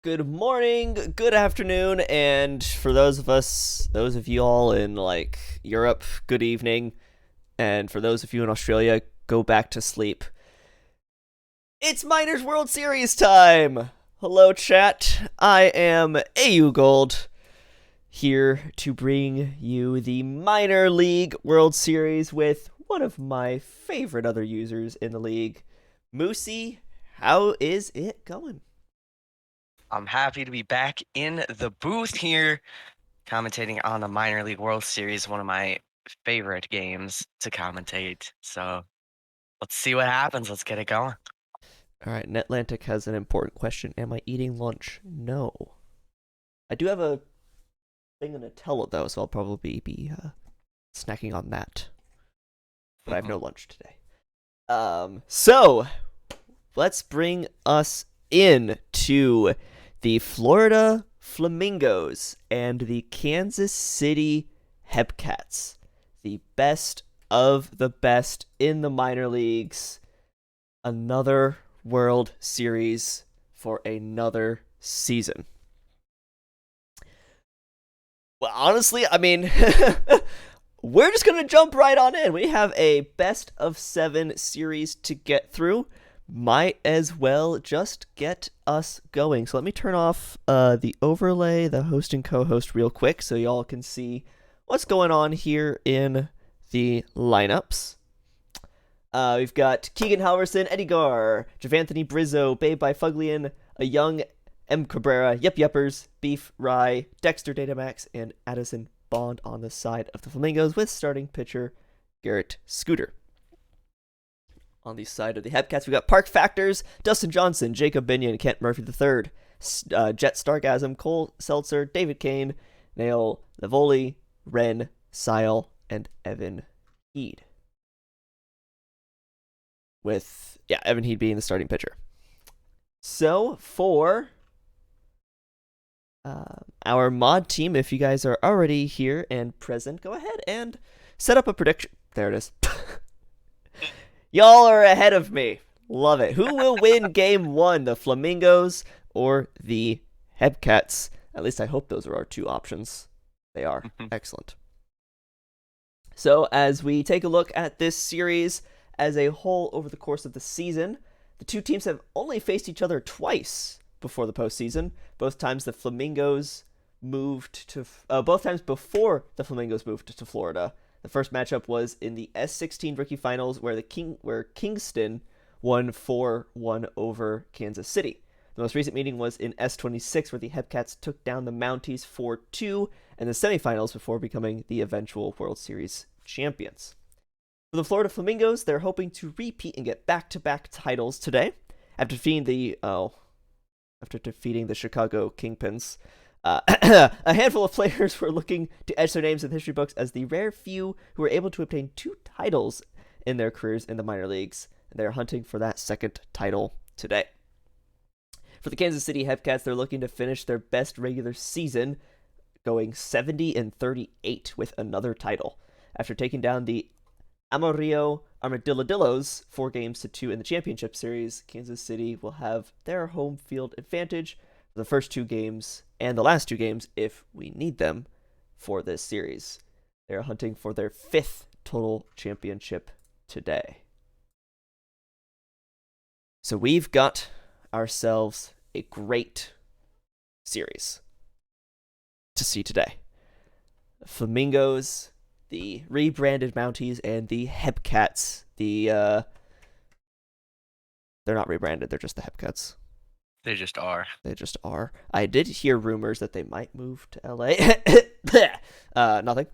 good morning, good afternoon, and for those of you all in like Europe, good evening, and for those of you in Australia, go back to sleep. It's Miners World Series time! Hello, chat. I am AU Gold, here to bring you the Minor League World Series with one of my favorite other users in the league, Moosey. How is it going? I'm happy to be back in the booth here, commentating on the Minor League World Series, one of my favorite games to commentate. So let's see what happens. Let's get it going. All right, Netlantic has an important question. Am I eating lunch? No. I do have a thing in Nutella, though, so I'll probably be snacking on that. But I have no lunch today. So let's bring us in to the Florida Flamingos and the Kansas City Epcats, the best of the best in the minor leagues. Another World Series for another season. Well, honestly, I mean, we're just going to jump right on in. We have a best of 7 series to get through. Might as well just get us going. So let me turn off the overlay, the host and co-host real quick so y'all can see what's going on here in the lineups. We've got Keegan Halverson, Eddie Gar, Javanthony Brizzo, Babe by Fuglian, a young M. Cabrera, Yep Yeppers, Beef, Rye, Dexter Datamax, and Addison Bond on the side of the Flamingos with starting pitcher Garrett Scooter. On the side of the Hepcats, we got Park Factors, Dustin Johnson, Jacob Binion, Kent Murphy III, Jet Stargasm, Cole Seltzer, David Kane, Nail Navoli, Ren, Sile, and Evan Heed. With, Evan Heed being the starting pitcher. So, for our mod team, if you guys are already here and present, go ahead and set up a prediction. There it is. Y'all are ahead of me. Love it. Who will win game 1, the Flamingos or the Hepcats? At least I hope those are our two options. They are. Excellent. So as we take a look at this series as a whole over the course of the season, the two teams have only faced each other twice before the postseason. Both times the Flamingos moved to, both times before the Flamingos moved to Florida. The first matchup was in the S16 Rookie Finals, where Kingston won 4-1 over Kansas City. The most recent meeting was in S26, where the Hepcats took down the Mounties 4-2 in the semifinals before becoming the eventual World Series champions. For the Florida Flamingos, they're hoping to repeat and get back-to-back titles today after defeating the Chicago Kingpins. A handful of players were looking to etch their names in the history books as the rare few who were able to obtain 2 titles in their careers in the minor leagues, and they're hunting for that second title today. For the Kansas City Hepcats, they're looking to finish their best regular season, going 70-38 with another title. After taking down the Amarillo Armadillos 4-2 in the championship series, Kansas City will have their home field advantage for the first 2 games and the last 2 games if we need them for this series. They're hunting for their 5th total championship today. So we've got ourselves a great series to see today. The Flamingos, the rebranded Mounties, and the Hepcats. They're not rebranded, they're just the Hepcats. They just are. They just are. I did hear rumors that they might move to LA. Nothing.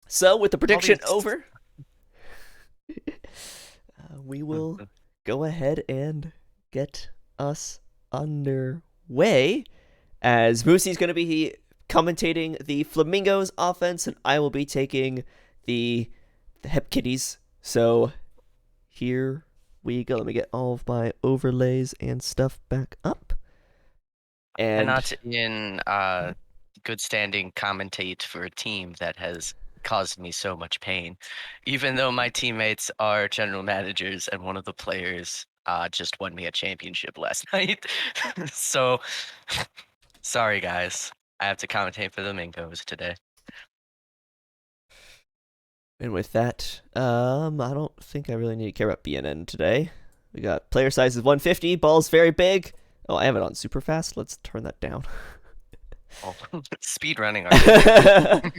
So with the prediction over, we will go ahead and get us underway. As Moosey's going to be commentating the Flamingos offense, and I will be taking the Hep Kitties. So here we go. Let me get all of my overlays and stuff back up. And not in good standing commentate for a team that has caused me so much pain. Even though my teammates are general managers and one of the players just won me a championship last night. So, sorry guys. I have to commentate for the Mingos today. And with that, I don't think I really need to care about BNN today. We got player size is 150, ball's very big. Oh, I have it on super fast. Let's turn that down. Oh, speed running. I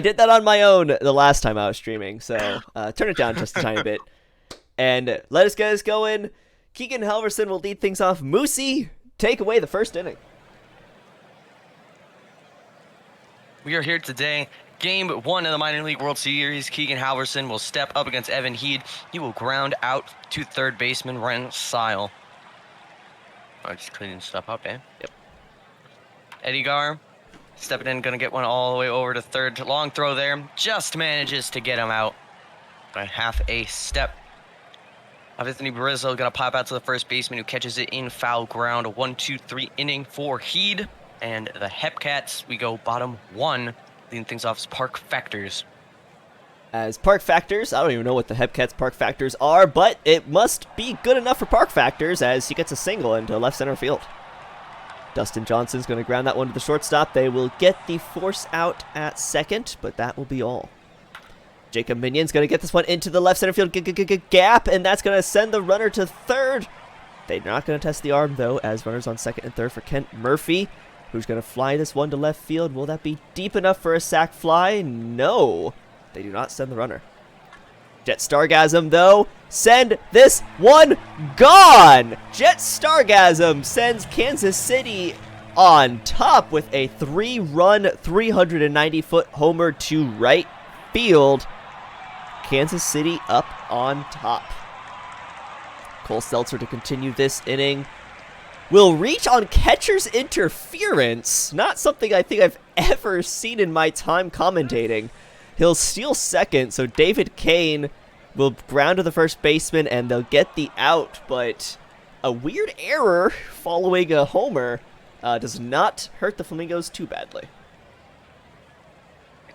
did that on my own the last time I was streaming, so turn it down just a tiny bit. And let us get us going. Keegan Halverson will lead things off. Moosey, take away the first inning. We are here today. Game 1 of the Minor League World Series. Keegan Halverson will step up against Evan Heed. He will ground out to third baseman Ren Sile. I'm just cleaning stuff up, eh? Yep. Eddie Gar stepping in, gonna get one all the way over to third. Long throw there. Just manages to get him out by half a step. Anthony Barizzo gonna pop out to the first baseman who catches it in foul ground. A 1-2-3 inning for Heed. And the Epcats, we go bottom 1. Leading things off as Park Factors. As Park Factors, I don't even know what the Epcats Park Factors are, but it must be good enough for Park Factors as he gets a single into left center field. Dustin Johnson's going to ground that one to the shortstop. They will get the force out at second, but that will be all. Jacob Minion's going to get this one into the left center field gap, and that's going to send the runner to third. They're not going to test the arm, though, as runners on second and third for Kent Murphy, who's going to fly this one to left field. Will that be deep enough for a sac fly? No. They do not send the runner. Jet Stargasm, though, send this one gone! Jet Stargasm sends Kansas City on top with a 3-run, 390-foot homer to right field. Kansas City up on top. Cole Seltzer to continue this inning. Will reach on catcher's interference. Not something I think I've ever seen in my time commentating. He'll steal second, so David Kane will ground to the first baseman, and they'll get the out, but a weird error following a homer does not hurt the Flamingos too badly.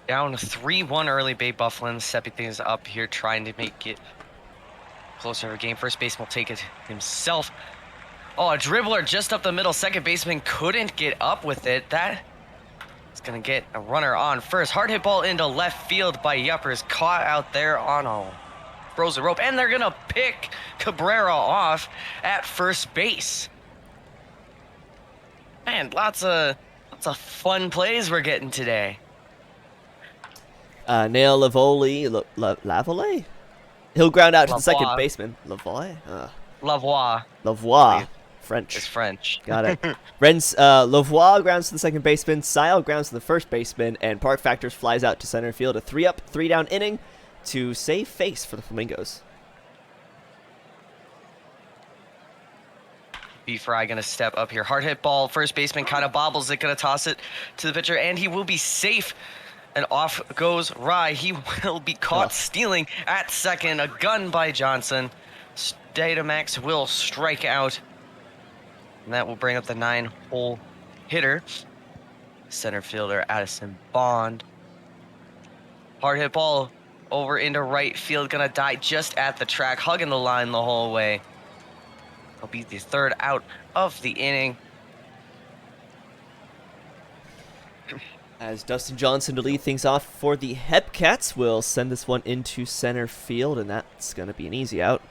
Down 3-1 early, Bay Bufflin stepping things up here, trying to make it closer to a game. First baseman will take it himself. Oh, a dribbler just up the middle. Second baseman couldn't get up with it. That is going to get a runner on first. Hard hit ball into left field by Yuppers. Caught out there on a frozen rope. And they're going to pick Cabrera off at first base. Man, lots of fun plays we're getting today. Nail Lavole? He'll ground out to the second baseman. Lavoie? Lavoie. French. It's French. Got it. Lavoie grounds to the second baseman. Sile grounds to the first baseman. And Park Factors flies out to center field. A 3-up, 3-down inning to save face for the Flamingos. B-Fry going to step up here. Hard hit ball. First baseman kind of bobbles it. Going to toss it to the pitcher. And he will be safe. And off goes Rye. He will be caught stealing at second. A gun by Johnson. Datamax will strike out. And that will bring up the 9-hole hitter. Center fielder Addison Bond. Hard hit ball over into right field. Gonna die just at the track. Hugging the line the whole way. It'll be the third out of the inning. As Dustin Johnson to lead things off for the Epcats will send this one into center field, and that's going to be an easy out.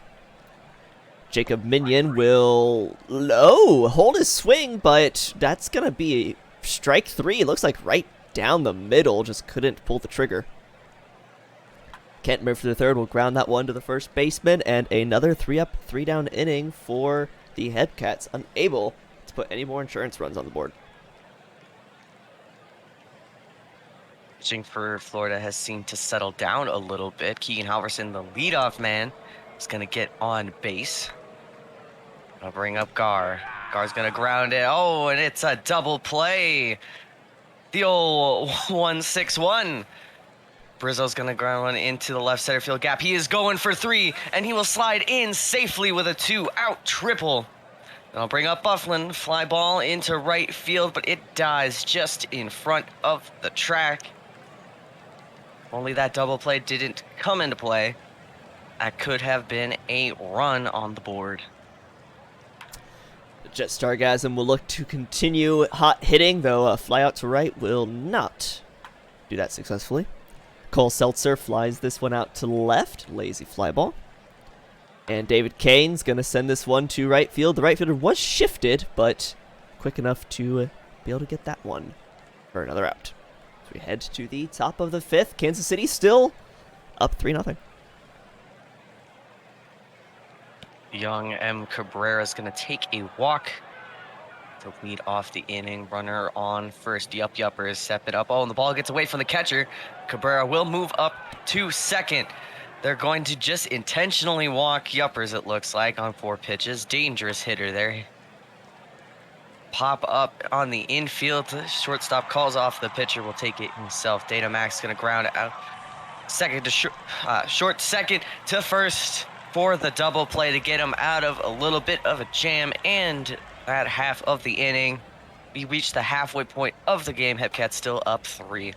Jacob Minion will hold his swing, but that's going to be strike 3. It looks like right down the middle, just couldn't pull the trigger. Kent Murphy III will ground that one to the first baseman, and another 3-up, 3-down inning for the Epcats, unable to put any more insurance runs on the board. Pitching for Florida has seemed to settle down a little bit. Keegan Halverson, the leadoff man, is going to get on base. I'll bring up Gar. Gar's going to ground it. Oh, and it's a double play. The old 1-6-1. Brizzo's going to ground one into the left center field gap. He is going for 3, and he will slide in safely with a 2-out triple. And I'll bring up Bufflin. Fly ball into right field, but it dies just in front of the track. Only that double play didn't come into play. That could have been a run on the board. Jet Stargasm will look to continue hot hitting, though a fly out to right will not do that successfully. Cole Seltzer flies this one out to left, lazy fly ball. And David Kane's going to send this one to right field. The right fielder was shifted, but quick enough to be able to get that one for another out. So we head to the top of the fifth. Kansas City still up 3-0. Young M. Cabrera is going to take a walk to lead off the inning. Runner on first. Yuppers step it up. Oh, and the ball gets away from the catcher. Cabrera will move up to second. They're going to just intentionally walk Yuppers, it looks like, on 4 pitches. Dangerous hitter there. Pop up on the infield. The shortstop calls off the pitcher. Will take it himself. Data Max going to ground out. Second to short second to first for the double play to get him out of a little bit of a jam. And that half of the inning, we reached the halfway point of the game. Epcats still up 3.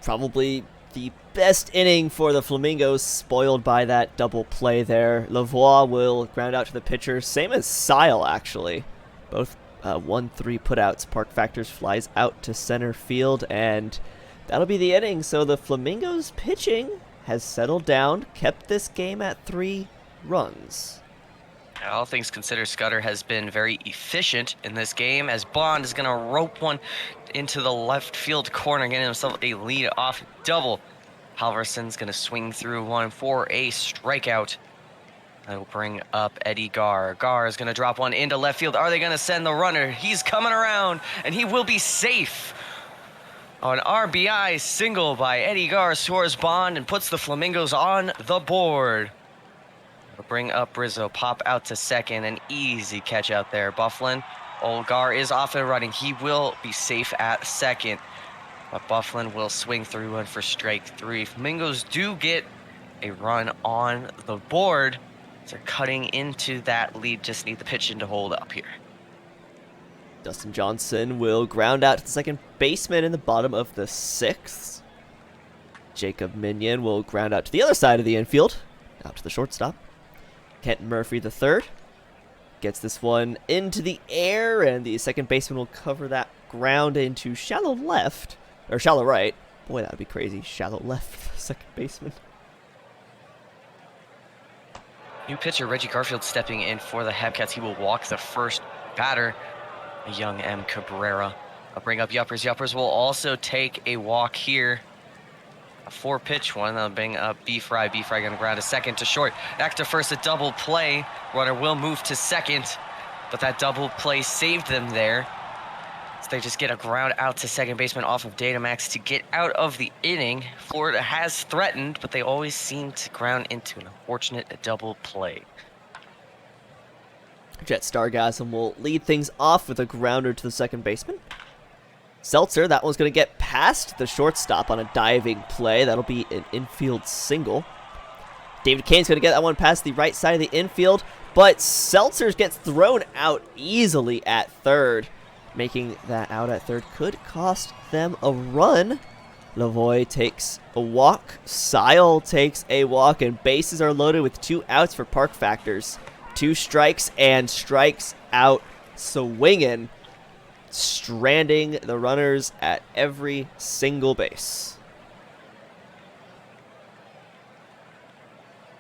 Probably the best inning for the Flamingos, spoiled by that double play there. Lavoie will ground out to the pitcher, same as Sile actually. Both 1-3 putouts. Park Factors flies out to center field, and that'll be the inning. So the Flamingos pitching has settled down, kept this game at 3 runs. All things considered, Scudder has been very efficient in this game, as Bond is going to rope one into the left field corner, getting himself a lead-off double. Halverson's going to swing through one for a strikeout. That'll bring up Eddie Garr. Garr is going to drop one into left field. Are they going to send the runner? He's coming around, and he will be safe. An RBI single by Eddie Garr scores Bond and puts the Flamingos on the board. It'll bring up Rizzo, pop out to second, an easy catch out there. Bufflin, Garr is off and running. He will be safe at second, but Bufflin will swing through one for strike 3. Flamingos do get a run on the board. They're cutting into that lead, just need the pitching to hold up here. Dustin Johnson will ground out to the second baseman in the bottom of the 6th. Jacob Minion will ground out to the other side of the infield, out to the shortstop. Kent Murphy the third gets this one into the air, and the second baseman will cover that ground into shallow left, or shallow right. Boy, that would be crazy. Shallow left, second baseman. New pitcher Reggie Garfield stepping in for the Epcats. He will walk the first batter, a young M. Cabrera. I'll bring up Yuppers. Yuppers will also take a walk here. A 4-pitch one. That'll bring up B-Fry. B-Fry going to ground to second to short. Back to first, a double play. Runner will move to second, but that double play saved them there. So they just get a ground out to second baseman off of Datamax to get out of the inning. Florida has threatened, but they always seem to ground into an unfortunate double play. Jet Stargasm will lead things off with a grounder to the second baseman. Seltzer, that one's going to get past the shortstop on a diving play. That'll be an infield single. David Kane's going to get that one past the right side of the infield, but Seltzer gets thrown out easily at third. Making that out at third could cost them a run. Lavoie takes a walk. Sile takes a walk, and bases are loaded with 2 outs for Park Factors. 2 strikes and strikes out swinging, stranding the runners at every single base.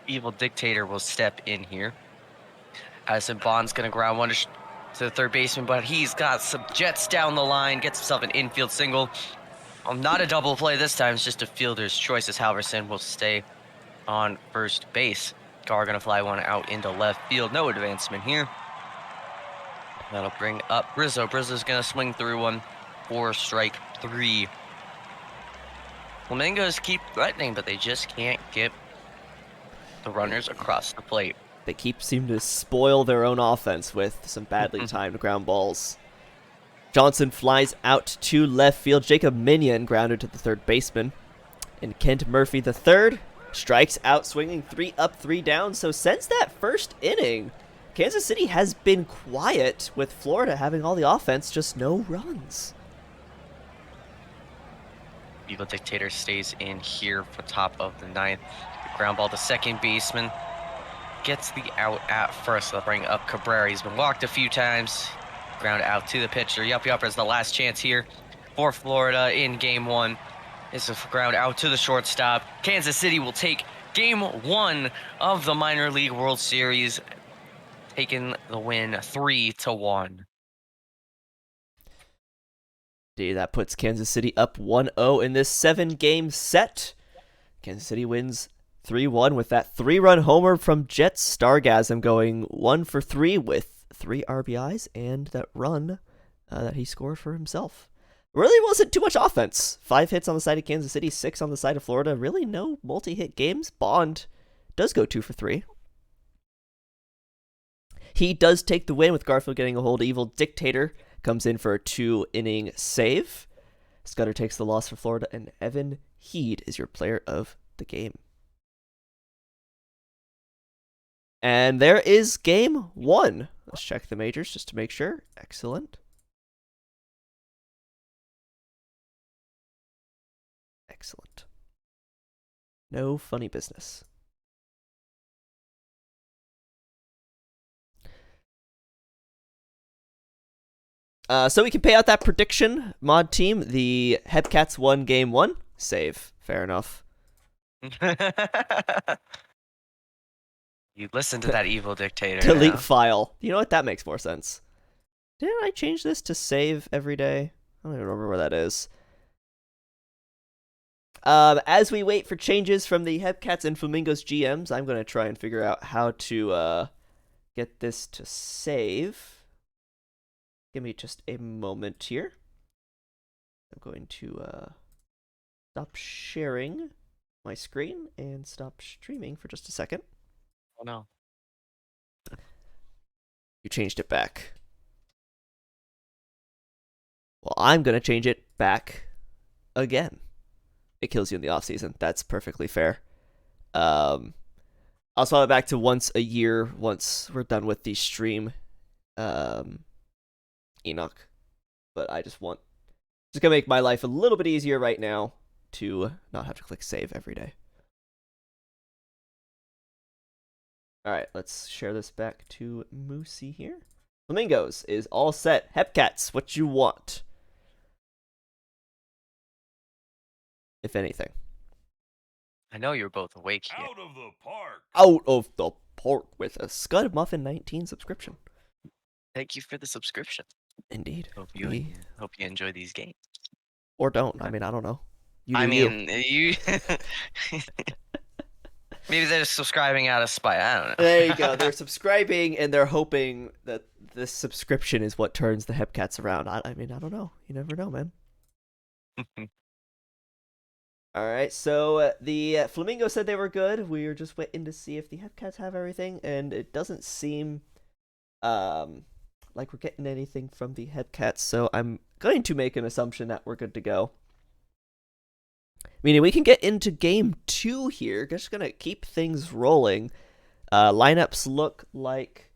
Evil Dictator will step in here. Addison Bond's going to ground one to the third baseman, but he's got some jets down the line, gets himself an infield single. Not a double play this time, it's just a fielder's choice, as Halverson will stay on first base. Garr going to fly one out into left field. No advancement here. That'll bring up Rizzo. Rizzo's going to swing through one for strike 3. Flamingos keep threatening, but they just can't get the runners across the plate. They seem to spoil their own offense with some badly timed ground balls. Johnson flies out to left field. Jacob Minion grounded to the third baseman. And Kent Murphy the third strikes out, swinging 3 up, 3 down. So since that first inning, Kansas City has been quiet, with Florida having all the offense, just no runs. Evil Dictator stays in here for top of the 9th. Ground ball to second baseman. Gets the out at first. They'll bring up Cabrera. He's been walked a few times. Ground out to the pitcher. Yupper is the last chance here for Florida in game one. It's a ground out to the shortstop. Kansas City will take game one of the minor league World Series, taking the win 3-1. That puts Kansas City up 1-0 in this 7-game set. Kansas City wins 3-1 with that 3-run homer from Jets Stargasm going 1 for 3 with 3 RBIs and that run that he scored for himself. Really wasn't too much offense. 5 hits on the side of Kansas City, 6 on the side of Florida. Really no multi-hit games. Bond does go 2 for 3. He does take the win with Garfield getting a hold of Evil Dictator. Comes in for a 2-inning save. Scudder takes the loss for Florida, and Evan Heed is your player of the game. And there is game 1. Let's check the majors just to make sure. Excellent. Excellent. No funny business. So we can pay out that prediction, mod team. The Epcats won game 1. Save. Fair enough. You listen to that evil dictator. Delete file. You know what? That makes more sense. Didn't I change this to save every day? I don't even remember where that is. As we wait for changes from the Epcats and Flamingos GMs, I'm going to try and figure out how to get this to save. Give me just a moment here. I'm going to stop sharing my screen and stop streaming for just a second. Oh no. You changed it back. Well, I'm going to change it back again. It kills you in the off season. That's perfectly fair. I'll swap it back to once a year once we're done with the stream. Enoch. But I just gonna make my life a little bit easier right now to not have to click save every day. Alright, let's share this back to Moosey here. Flamingos is all set. Epcats, what you want? If anything. I know you're both awake here. Out of the park. Out of the park with a Scud Muffin 19 subscription. Thank you for the subscription. Indeed. Hope you enjoy these games. Or don't. I mean, I don't know. You maybe they're subscribing out of spite. I don't know. There you go. They're subscribing and they're hoping that this subscription is what turns the Epcats around. I mean, I don't know. You never know, man. All right, so the Flamingo said they were good. We were just waiting to see if the Epcats have everything, and it doesn't seem like we're getting anything from the Epcats, so I'm going to make an assumption that we're good to go. Meaning we can get into game 2 here. Just going to keep things rolling. Lineups look like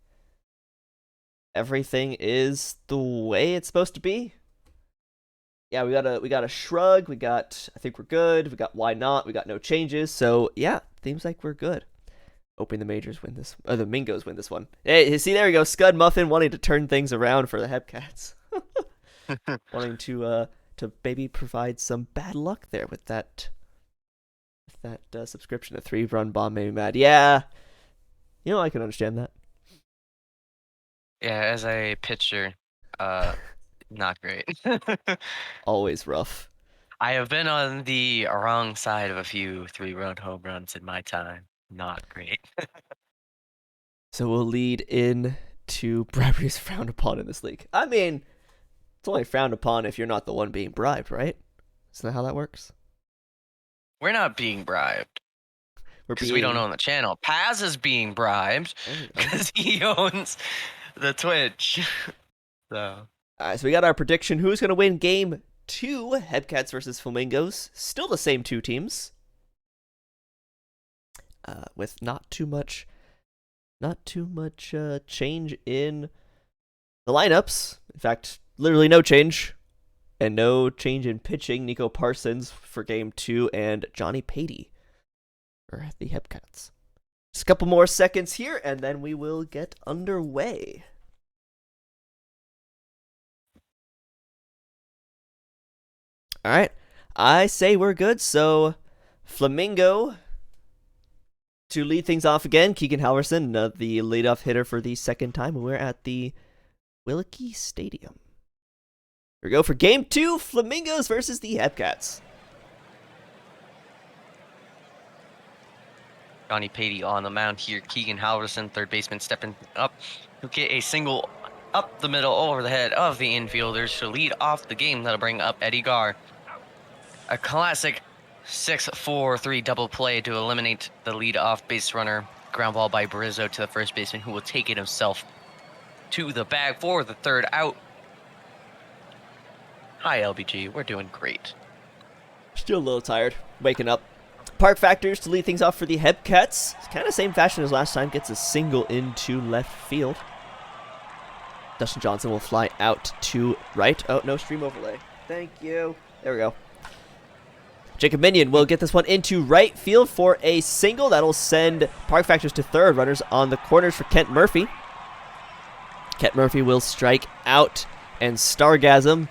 everything is the way it's supposed to be. Yeah, we got a shrug. I think we're good. We got why not. We got no changes. So yeah, seems like we're good. Hoping the majors win this. Or the Mingos win this one. Hey, see, there we go. Scud Muffin wanting to turn things around for the Epcats. Wanting to maybe provide some bad luck there with that subscription. A 3-run bomb made me mad. Yeah, you know, I can understand that. Yeah, as a pitcher, not great. Always rough. I have been on the wrong side of a few 3-run home runs in my time. Not great. So we'll lead in to bribery is frowned upon in this league. I mean, it's only frowned upon if you're not the one being bribed, right? Isn't that how that works? We're not being bribed. Because we don't own the channel. Paz is being bribed because he owns the Twitch. So. All right, so we got our prediction. Who's going to win game 2? Epcats versus Flamingos. Still the same 2 teams. With not too much change in the lineups. In fact, literally no change. And no change in pitching. Nico Parsons for game 2 and Johnny Patey or the Epcats. Just a couple more seconds here, and then we will get underway. All right, I say we're good. So, Flamingo to lead things off again. Keegan Halverson, the leadoff hitter for the second time. We're at the Wilkie Stadium. Here we go for Game 2, Flamingos versus the Epcats. Johnny Patey on the mound here. Keegan Halverson, third baseman, stepping up. He'll get a single up the middle over the head of the infielders to lead off the game. That'll bring up Eddie Garr. A classic 6-4-3 double play to eliminate the lead-off base runner. Ground ball by Brizzo to the first baseman, who will take it himself to the bag for the third out. Hi, LBG. We're doing great. Still a little tired. Waking up. Park Factors to lead things off for the Epcats. It's kind of same fashion as last time. Gets a single into left field. Dustin Johnson will fly out to right. Oh, no stream overlay. Thank you. There we go. Jacob Minion will get this one into right field for a single. That'll send Park Factors to third. Runners on the corners for Kent Murphy. Kent Murphy will strike out, and Stargasm,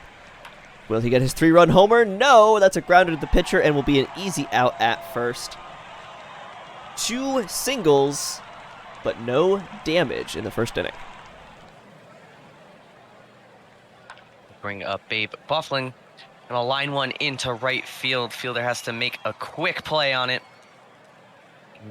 will he get his 3-run homer? No, that's a grounder to the pitcher and will be an easy out at first. 2 singles, but no damage in the first inning. Bring up Babe Bufflin. And a line one into right field. Fielder has to make a quick play on it.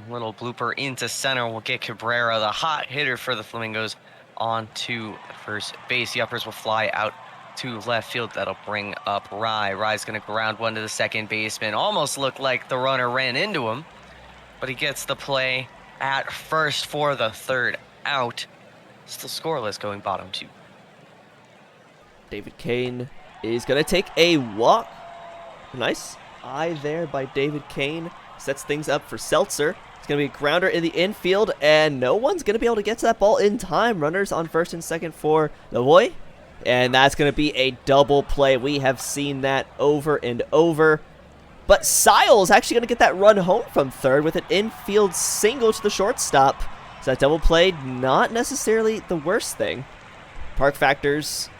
Little blooper into center will get Cabrera, the hot hitter for the Flamingos, onto first base. The uppers will fly out to left field. That'll bring up Rye. Rye's going to ground one to the second baseman. Almost looked like the runner ran into him, but he gets the play at first for the third out. Still scoreless going bottom 2. David Kane is going to take a walk. Nice eye there by David Kane. Sets things up for Seltzer. It's going to be a grounder in the infield, and no one's going to be able to get to that ball in time. Runners on first and second for Lavoie. And that's going to be a double play. We have seen that over and over. But Siles actually going to get that run home from third with an infield single to the shortstop. So that double play, not necessarily the worst thing. Park Factors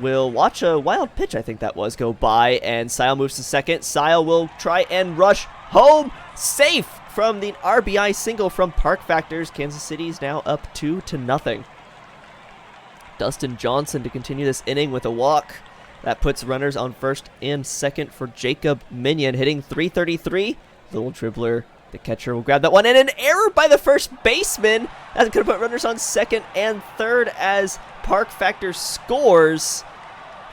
will watch a wild pitch, I think that was, go by, and Sile moves to second. Sile will try and rush home, safe from the RBI single from Park Factors. Kansas City's now up 2-0. Dustin Johnson to continue this inning with a walk. That puts runners on first and second for Jacob Minion, hitting .333. Little dribbler. The catcher will grab that one, and an error by the first baseman. That's going to put runners on second and third as Park Factors scores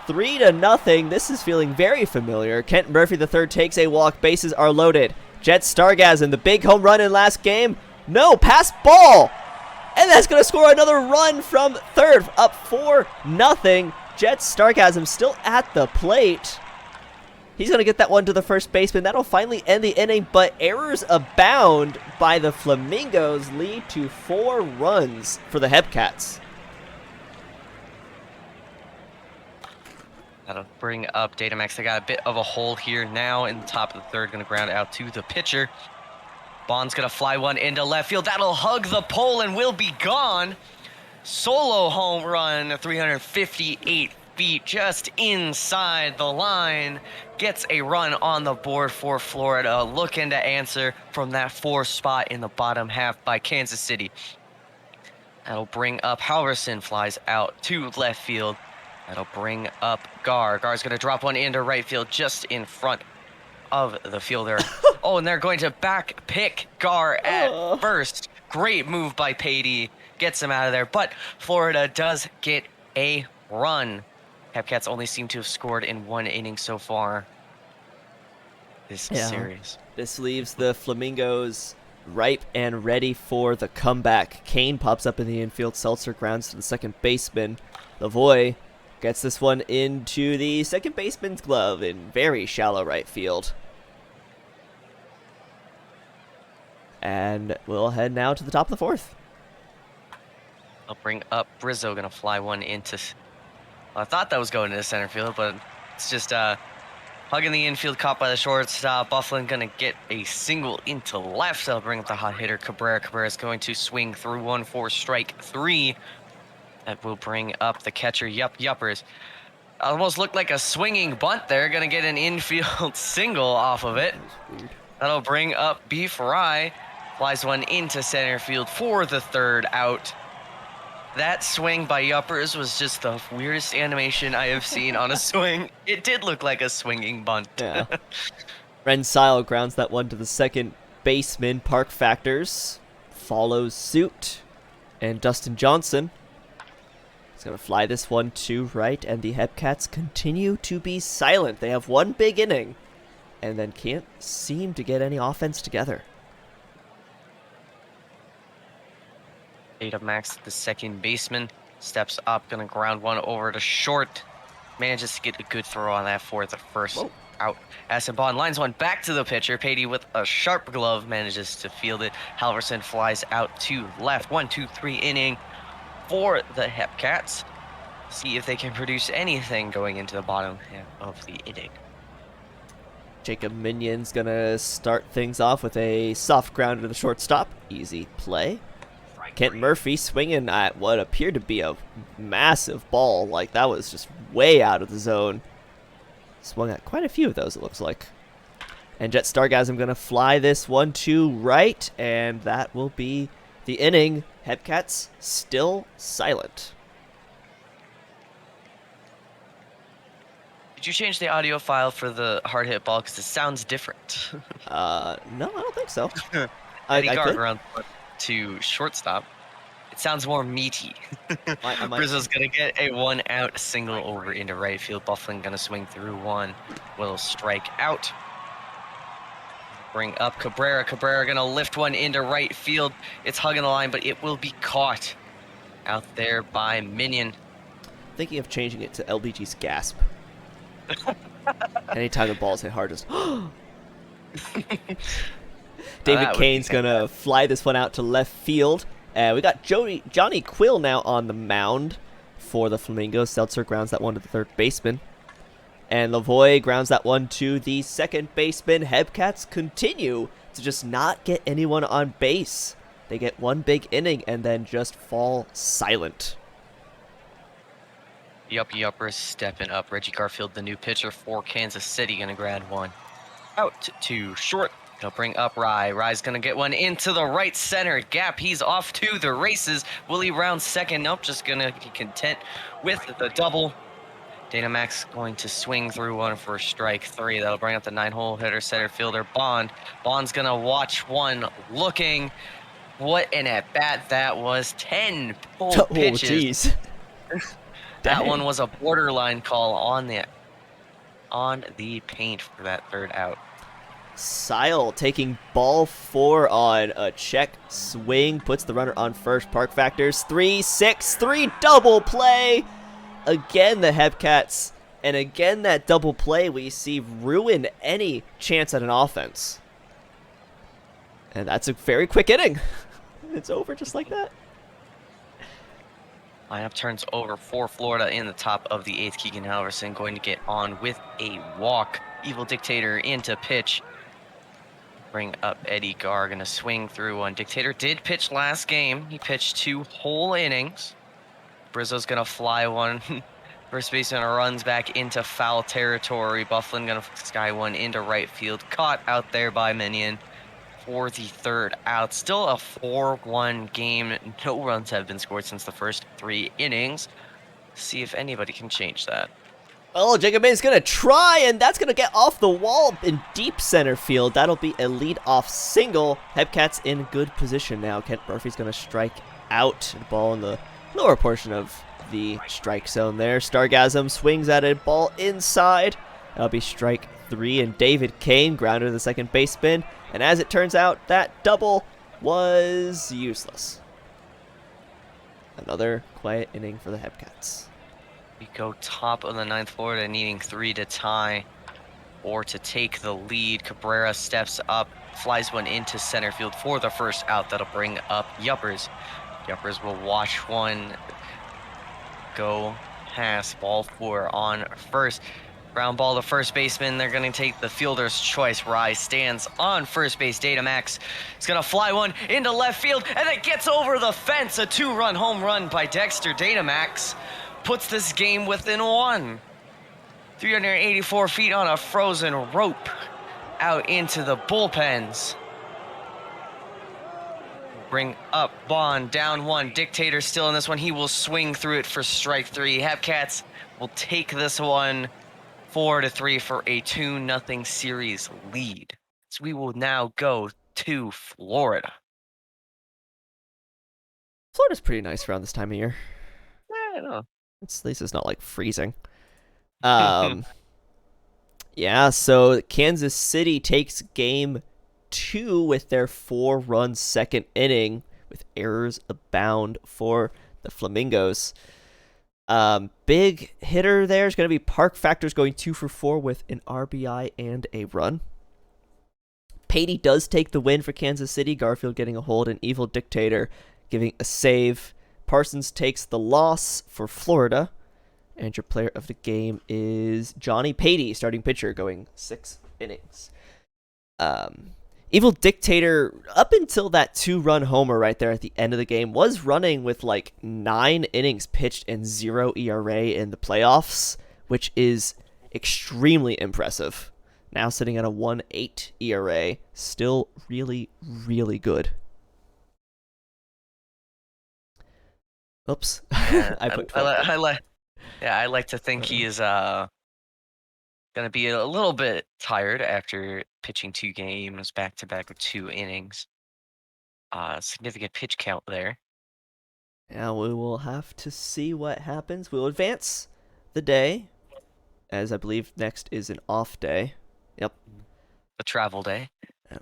3-0. This is feeling very familiar. Kent Murphy the third takes a walk. Bases are loaded. Jet Stargasm, the big home run in last game. No, pass ball. And that's going to score another run from third, up 4-0. Jet Stargasm still at the plate. He's going to get that one to the first baseman. That'll finally end the inning, but errors abound by the Flamingos lead to 4 runs for the Epcats. That'll bring up Datamax. They got a bit of a hole here now in the top of the third. Going to ground out to the pitcher. Bond's going to fly one into left field. That'll hug the pole and will be gone. Solo home run, 358 feet just inside the line. Gets a run on the board for Florida. Looking to answer from that 4 spot in the bottom half by Kansas City. That'll bring up Halverson, flies out to left field. That'll bring up Gar. Gar's going to drop one into right field just in front of the fielder. Oh, and they're going to back pick Gar at first. Great move by Patey. Gets him out of there, but Florida does get a run. Epcats only seem to have scored in 1 inning so far this series. This leaves the Flamingos ripe and ready for the comeback. Kane pops up in the infield. Seltzer grounds to the second baseman. Lavoie gets this one into the second baseman's glove in very shallow right field. And we'll head now to the top of the fourth. I'll bring up Brizzo, gonna fly one into. Well, I thought that was going into center field, but it's just Hugging the infield, caught by the shortstop. Bufflin gonna get a single into left. That'll bring up the hot hitter Cabrera. Cabrera's going to swing through one for strike three. That will bring up the catcher Yuppers. Almost looked like a swinging bunt there. Gonna get an infield single off of it. That was weird. That'll bring up Beef Rye. Flies one into center field for the third out. That swing by Yuppers was just the weirdest animation I have seen on a swing. It did look like a swinging bunt. Yeah. Rensile grounds that one to the second baseman. Park Factors follows suit. And Dustin Johnson is going to fly this one to right. And the Epcats continue to be silent. They have one big inning and then can't seem to get any offense together. Max, the second baseman, steps up, gonna ground one over to short. Manages to get a good throw on that for the first Whoa. out. Assenbon lines one back to the pitcher. Patey with a sharp glove manages to field it. Halverson flies out to left. 1-2-3 inning for the Epcats. See if they can produce anything going into the bottom half of the inning. Jacob Minion's going to start things off with a soft ground to the shortstop. Easy play. Kent Murphy swinging at what appeared to be a massive ball. Like, that was just way out of the zone. Swung at quite a few of those, it looks like. And Jet Stargasm going to fly this one to right, and that will be the inning. Epcats still silent. Did you change the audio file for the hard hit ball? Because it sounds different. No, I don't think so. Eddie I Garg could. around to shortstop. It sounds more meaty. I might. Rizzo's gonna get a one out single over into right field. Bufflin gonna swing through one. Will strike out. Bring up Cabrera. Cabrera gonna lift one into right field. It's hugging the line, but it will be caught out there by Minion. Thinking of changing it to LBG's gasp. Anytime the ball's hit hard, just David Kane's gonna fly this one out to left field. We got Johnny Quill now on the mound for the Flamingos. Seltzer grounds that one to the third baseman. And Lavoie grounds that one to the second baseman. Epcats continue to just not get anyone on base. They get one big inning and then just fall silent. Yuppers stepping up. Reggie Garfield, the new pitcher for Kansas City, gonna ground one out to short. He'll bring up Rye. Rye's gonna get one into the right center gap. He's off to the races. Will he round second? Nope, just gonna be content with the double. Dynamax going to swing through one for strike three. That'll bring up the 9-hole hitter, center fielder Bond. Bond's gonna watch one looking. What an at-bat that was. 10 full pitches. Oh, jeez. That one was a borderline call on the paint for that third out. Sile taking ball 4 on a check swing. Puts the runner on first. Park Factors 3-6-3 double play. Again, the Epcats. And again, that double play we see ruin any chance at an offense. And that's a very quick inning. It's over just like that. Lineup turns over for Florida in the top of the 8th. Keegan Halverson going to get on with a walk. Evil Dictator into pitch. Bring up Eddie Garg, gonna swing through one. Dictator did pitch last game. He pitched 2 whole innings. Brizzo's gonna fly one. First baseman runs back into foul territory. Bufflin gonna sky one into right field. Caught out there by Minion for the third out. Still a 4-1 game. No runs have been scored since the first 3 innings. See if anybody can change that. Oh, Jacob May's going to try, and that's going to get off the wall in deep center field. That'll be a lead-off single. Epcats in good position now. Kent Murphy's going to strike out. The ball in the lower portion of the strike zone there. Stargasm swings at a ball inside. That'll be strike 3, and David Kane grounded to the second baseman. And as it turns out, that double was useless. Another quiet inning for the Epcats. We go top of the 9th, Florida needing 3 to tie or to take the lead. Cabrera steps up, flies one into center field for the first out. That'll bring up Yuppers. Yuppers will watch one go past ball 4 on first. Ground ball to first baseman. They're going to take the fielder's choice. Rye stands on first base. Datamax is going to fly one into left field, and it gets over the fence. A 2-run home run by Dexter. Datamax puts this game within one. 384 feet on a frozen rope out into the bullpens. Bring up Bond, down one. Dictator still in this one. He will swing through it for strike three. Epcats will take this one 4-3 for a 2-0 series lead. So we will now go to Florida. Florida's pretty nice around this time of year. I don't know. At least it's not like freezing. Yeah, so Kansas City takes game 2 with their 4-run second inning with errors abound for the Flamingos. Big hitter there is going to be Park Factors going 2 for 4 with an RBI and a run. Patey does take the win for Kansas City. Garfield getting a hold and Evil Dictator giving a save. Parsons takes the loss for Florida. And your player of the game is Johnny Patey, starting pitcher, going 6 innings. Evil Dictator, up until that 2-run homer right there at the end of the game, was running with like 9 innings pitched and 0 ERA in the playoffs, which is extremely impressive. Now sitting at a 1.8 ERA, still really, really good. Oops, I put 12. I like to think he is going to be a little bit tired after pitching 2 games back-to-back with 2 innings. Significant pitch count there. Yeah, we will have to see what happens. We'll advance the day, as I believe next is an off day. Yep. A travel day.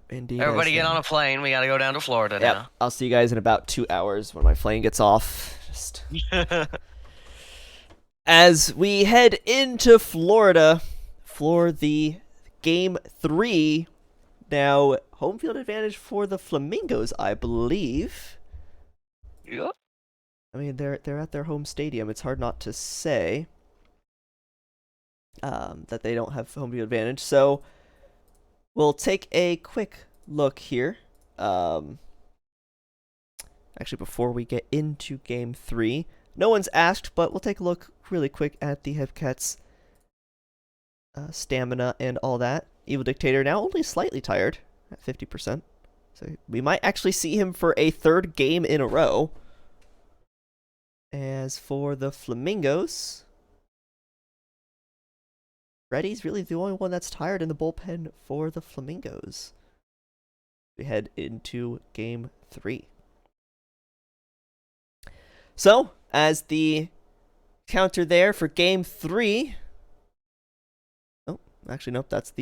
Indeed. Everybody get on a plane. We got to go down to Florida now. I'll see you guys in about 2 hours when my plane gets off. Just as we head into Florida for the game 3. Now, home field advantage for the Flamingos, I believe. Yep. I mean, they're at their home stadium. It's hard not to say that they don't have home field advantage. So we'll take a quick look here. Actually, before we get into game 3, no one's asked, but we'll take a look really quick at the Epcats stamina and all that. Evil Dictator now only slightly tired at 50%. So we might actually see him for a 3rd game in a row. As for the Flamingos, Reddy's really the only one that's tired in the bullpen for the Flamingos. We head into game 3. So, as the counter there for game 3. Oh, actually, nope. That's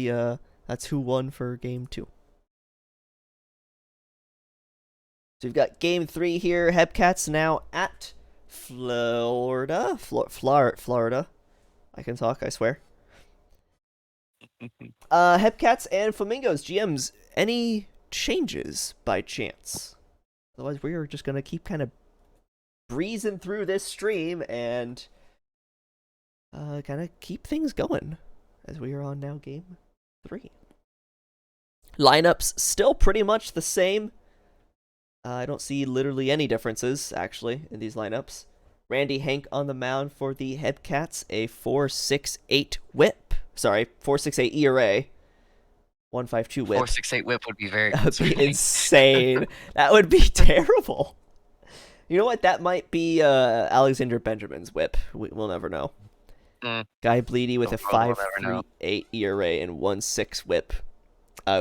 who won for game 2. So we've got game 3 here. Epcats now at Florida. Florida. I can talk, I swear. Epcats and Flamingos. GMs, any changes by chance? Otherwise, we are just going to keep kind of breezing through this stream and kind of keep things going as we are on now game 3. Lineups still pretty much the same. I don't see literally any differences, actually, in these lineups. Randy Hank on the mound for the Epcats, a 4.68 whip. Sorry, 4.68 ERA. 1.52 whip. 4.68 whip would be very That would be insane. That would be terrible. You know what? That might be Alexander Benjamin's whip. We'll never know. Guy Bleedy with a 5.38 ERA and 1.6 whip.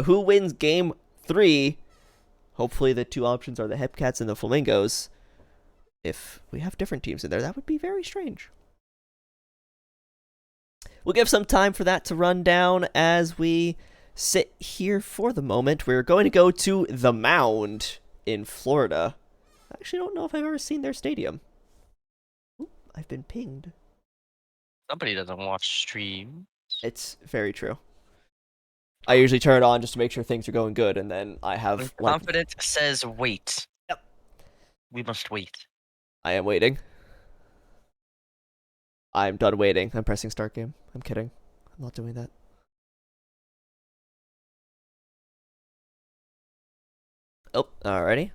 Who wins game 3? Hopefully the 2 options are the Epcats and the Flamingos. If we have different teams in there, that would be very strange. We'll give some time for that to run down as we sit here for the moment. We're going to go to the Mound in Florida. I actually don't know if I've ever seen their stadium. Oop, I've been pinged. Somebody doesn't watch stream. It's very true. I usually turn it on just to make sure things are going good, and then I have... Confidence says wait. Yep. We must wait. I am waiting. I'm done waiting. I'm pressing start game. I'm kidding. I'm not doing that. Oh, alrighty.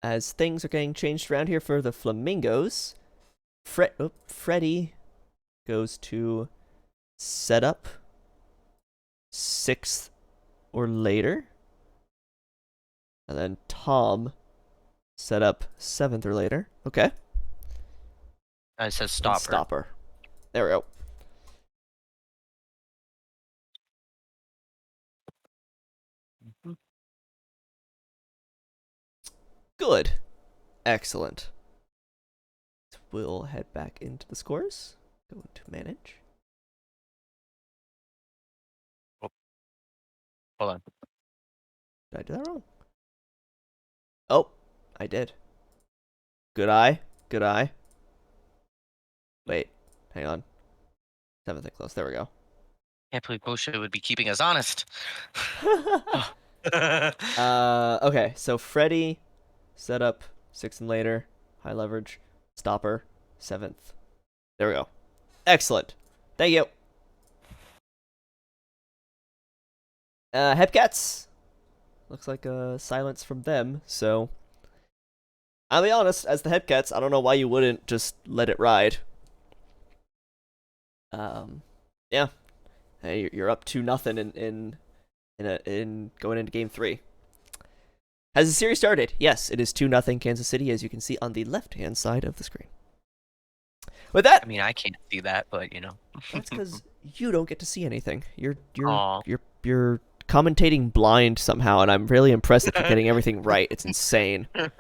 As things are getting changed around here for the Flamingos, Freddy goes to set up 6th or later. And then Tom set up 7th or later. Okay. It says And stopper. stopper. There we go. Good. Excellent. We'll head back into the scores. Go to manage. Oh, hold on. Did I do that wrong? Oh, I did. Good eye. Good eye. Wait. Hang on. 7th and close. There we go. Can't believe bullshit would be keeping us honest. Okay, so Freddy set up 6th and later. High leverage. Stopper. 7th. There we go. Excellent. Thank you. Epcats. Looks like a silence from them, so I'll be honest, as the Epcats, I don't know why you wouldn't just let it ride. Yeah. Hey, you're up 2-0 in going into game 3. Has the series started? Yes, it is 2-0 Kansas City, as you can see on the left-hand side of the screen. With that, I mean, I can't see that, but you know. that's because you don't get to see anything. You're Aw. commentating blind somehow, and I'm really impressed that you're getting everything right. It's insane. With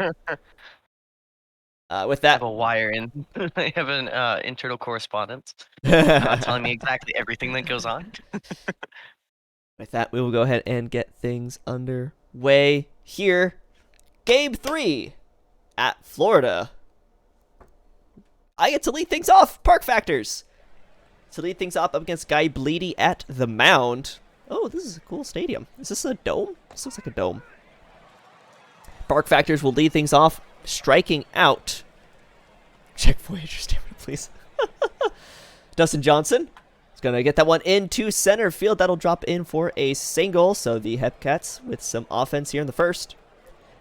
I have that, a wire in. I have an internal correspondence. Not telling me exactly everything that goes on. with that, we will go ahead and get things underway here. Game 3 at Florida. I get to lead things off. Park factors. To lead things off up against Guy Bleedy at the Mound. Oh, this is a cool stadium. Is this a dome? This looks like a dome. Park factors will lead things off, striking out. Check Voyager stamina, please. Dustin Johnson is going to get that one into center field. That'll drop in for a single. So the Epcats with some offense here in the first.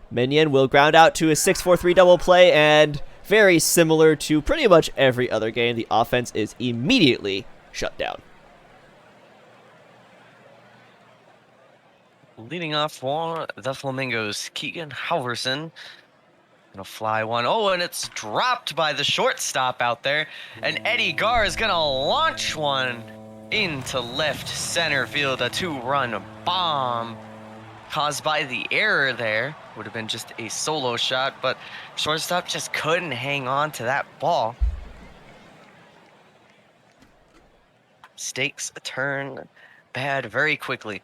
Minion will ground out to a 6-4-3 double play, and very similar to pretty much every other game, the offense is immediately shut down. Leading off for the Flamingos, Keegan Halverson. Gonna fly one. Oh, and it's dropped by the shortstop out there. And Eddie Garr is gonna launch one into left center field. A 2-run bomb caused by the error there. Would have been just a solo shot, but shortstop just couldn't hang on to that ball. Stakes turn bad very quickly.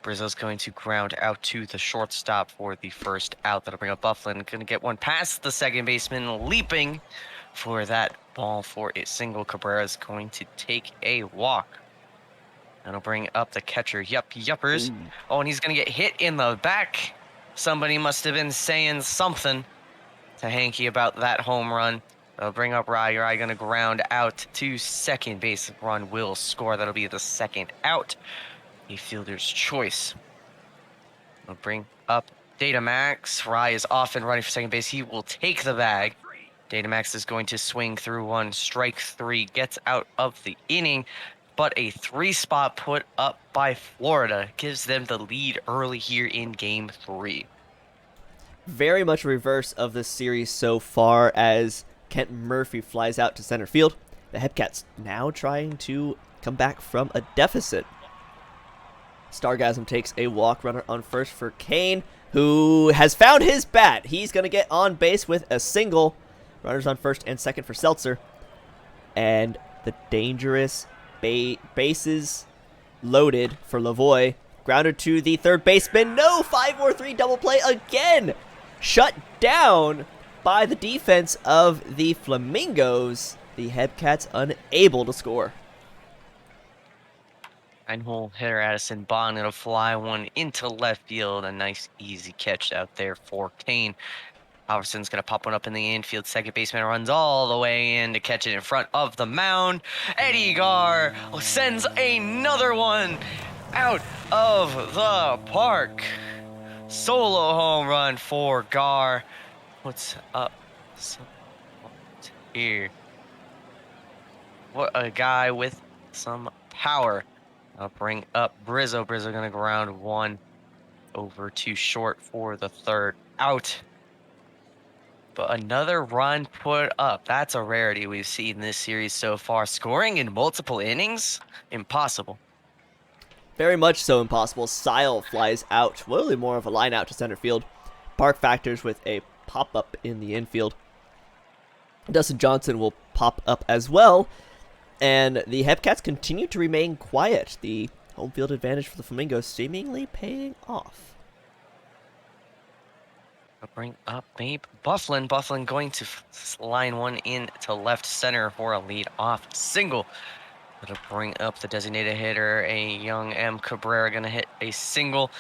Brizzo's going to ground out to the shortstop for the first out. That'll bring up Bufflin. Going to get one past the second baseman, leaping for that ball for a single. Cabrera's going to take a walk. That'll bring up the catcher, Yuppers. Oh, and he's going to get hit in the back. Somebody must have been saying something to Hanky about that home run. That'll bring up Rye. Rye going to ground out to second base. Run will score. That'll be the second out. A fielder's choice. We'll bring up Datamax. Rye is off and running for second base. He will take the bag. Datamax is going to swing through one. Strike 3 gets out of the inning, but a 3-spot put up by Florida gives them the lead early here in game 3. Very much reverse of the series so far, as Kent Murphy flies out to center field. The Epcats now trying to come back from a deficit. Stargasm takes a walk, runner on first for Kane, who has found his bat. He's going to get on base with a single. Runners on first and second for Seltzer. And the dangerous bases loaded for Lavoie. Grounded to the third baseman. No, 5-4-3 double play again. Shut down by the defense of the Flamingos. The Epcats unable to score. 9-hole hitter Addison Bond gonna fly one into left field. A nice easy catch out there for Kane. Halverson's going to pop one up in the infield. Second baseman runs all the way in to catch it in front of the mound. Eddie Gar sends another one out of the park. Solo home run for Gar. What's up here? What a guy with some power. I'll bring up Brizzo. Brizzo going to ground one over too short for the third out. But another run put up. That's a rarity we've seen this series so far. Scoring in multiple innings? Impossible. Very much so impossible. Sile flies out. Really more of a line out to center field. Park Factors with a pop-up in the infield. Dustin Johnson will pop up as well. And the Epcats continue to remain quiet. The home field advantage for the Flamingos seemingly paying off. I'll bring up Babe Bufflin. Bufflin going to line one in to left center for a lead-off single. It'll bring up the designated hitter, a young M. Cabrera, going to hit a single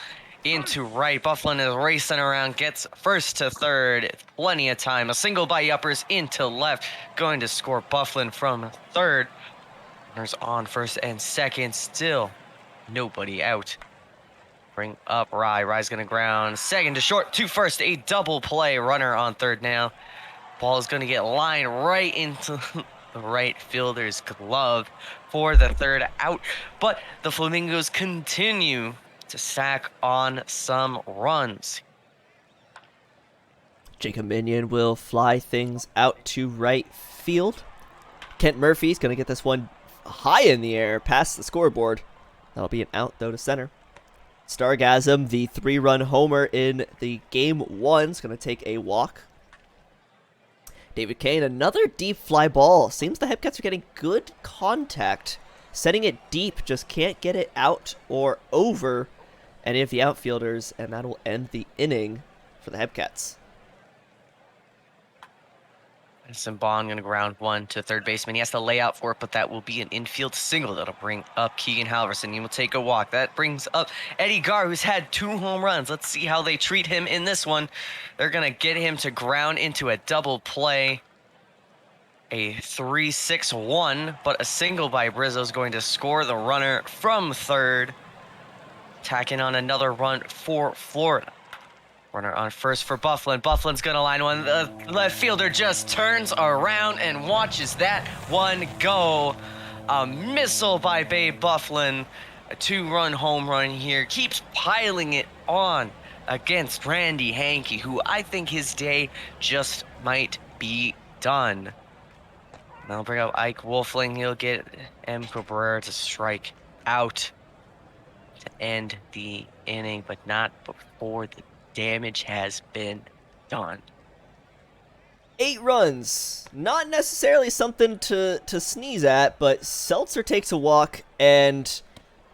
into right. Bufflin is racing around, gets first to third. Plenty of time. A single by Yuppers into left. Going to score Bufflin from third. Runners on first and second. Still nobody out. Bring up Rye. Rye's going to ground. Second to short, to first. A double play. Runner on third now. Ball is going to get lined right into the right fielder's glove for the third out. But the Flamingos continue to sack on some runs. Jacob Minion will fly things out to right field. Kent Murphy's going to get this one high in the air past the scoreboard. That'll be an out, though, to center. Stargasm, the 3-run homer in the game 1, is going to take a walk. David Kane, another deep fly ball. Seems the Epcats are getting good contact. Setting it deep, just can't get it out or over any of the outfielders, and that'll end the inning for the Epcats. Madison Bond going to ground one to third baseman. He has to lay out for it, but that will be an infield single that'll bring up Keegan Halverson. He will take a walk. That brings up Eddie Gar, who's had 2 home runs. Let's see how they treat him in this one. They're going to get him to ground into a double play. A 3-6-1, but a single by Brizzo is going to score the runner from third. Tacking on another run for Florida. Runner on first for Bufflin. Bufflin's going to line one. The left fielder just turns around and watches that one go. A missile by Babe Bufflin. A 2-run home run here. Keeps piling it on against Randy Hankey, who I think his day just might be done. And I'll bring up Ike Wolfling. He'll get M. Cabrera to strike out to end the inning, but not before the damage has been done. 8 runs. Not necessarily something to sneeze at, but Seltzer takes a walk, and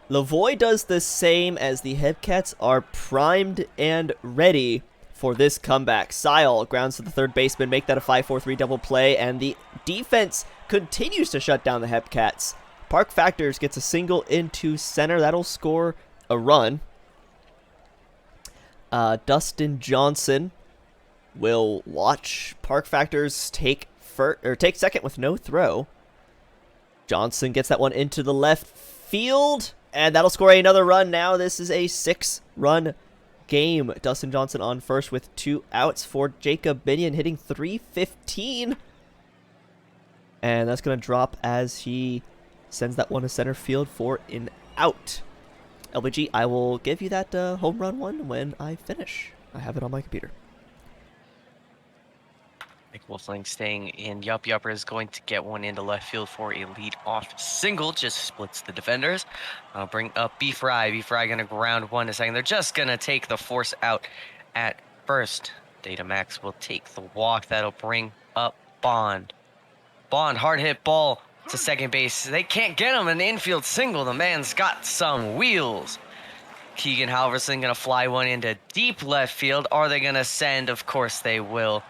Lavoie does the same as the Epcats are primed and ready for this comeback. Sile grounds to the third baseman, make that a 5-4-3 double play, and the defense continues to shut down the Epcats. Park Factors gets a single into center. That'll score a run. Dustin Johnson will watch Park Factors take second with no throw. Johnson gets that one into the left field, and that'll score another run. Now this is a 6-run game. Dustin Johnson on first with 2 outs for Jacob Binion, hitting .315. And that's going to drop as he sends that one to center field for an out. LBG, I will give you that home run one when I finish. I have it on my computer. Nick Wolfling staying in. Yupper is going to get one into left field for a lead-off single. Just splits the defenders. I'll bring up B-Fry. B-Fry going to ground one to second. They're just going to take the force out at first. Data Max will take the walk. That'll bring up Bond. Bond, hard hit ball to second base. They can't get him an infield single. The man's got some wheels. Keegan Halverson going to fly one into deep left field. Are they going to send? Of course they will.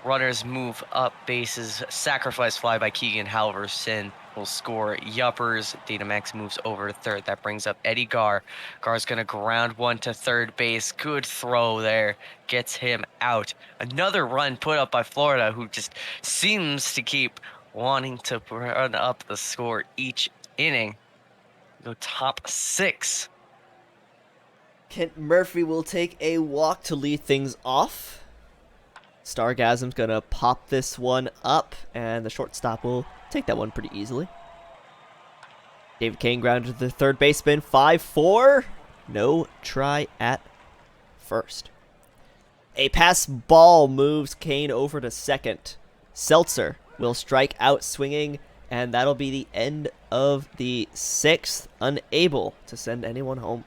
Runners move up bases. Sacrifice fly by Keegan Halverson will score yuppers. Datamax moves over to third. That brings up Eddie Gar. Gar's going to ground one to third base. Good throw there. Gets him out. Another run put up by Florida, who just seems to keep wanting to run up the score each inning. Go top 6. Kent Murphy will take a walk to lead things off. Stargasm's going to pop this one up, and the shortstop will take that one pretty easily. David Kane grounded to the third baseman. 5-4. No try at first. A pass ball moves Kane over to second. Seltzer will strike out swinging, and that'll be the end of the 6th, unable to send anyone home.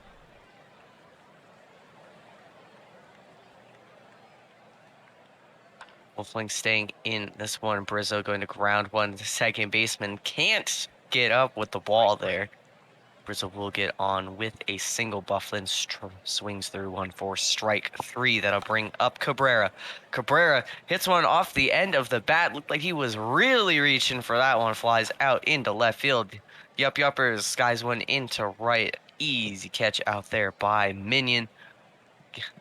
Wolfling staying in this one. Brizzo going to ground one. The second baseman can't get up with the ball there. Brizzo will get on with a single. Bufflin swings through one for strike 3. That'll bring up Cabrera. Cabrera hits one off the end of the bat. Looked like he was really reaching for that one. Flies out into left field. Yuppers skies one into right. Easy catch out there by Minion.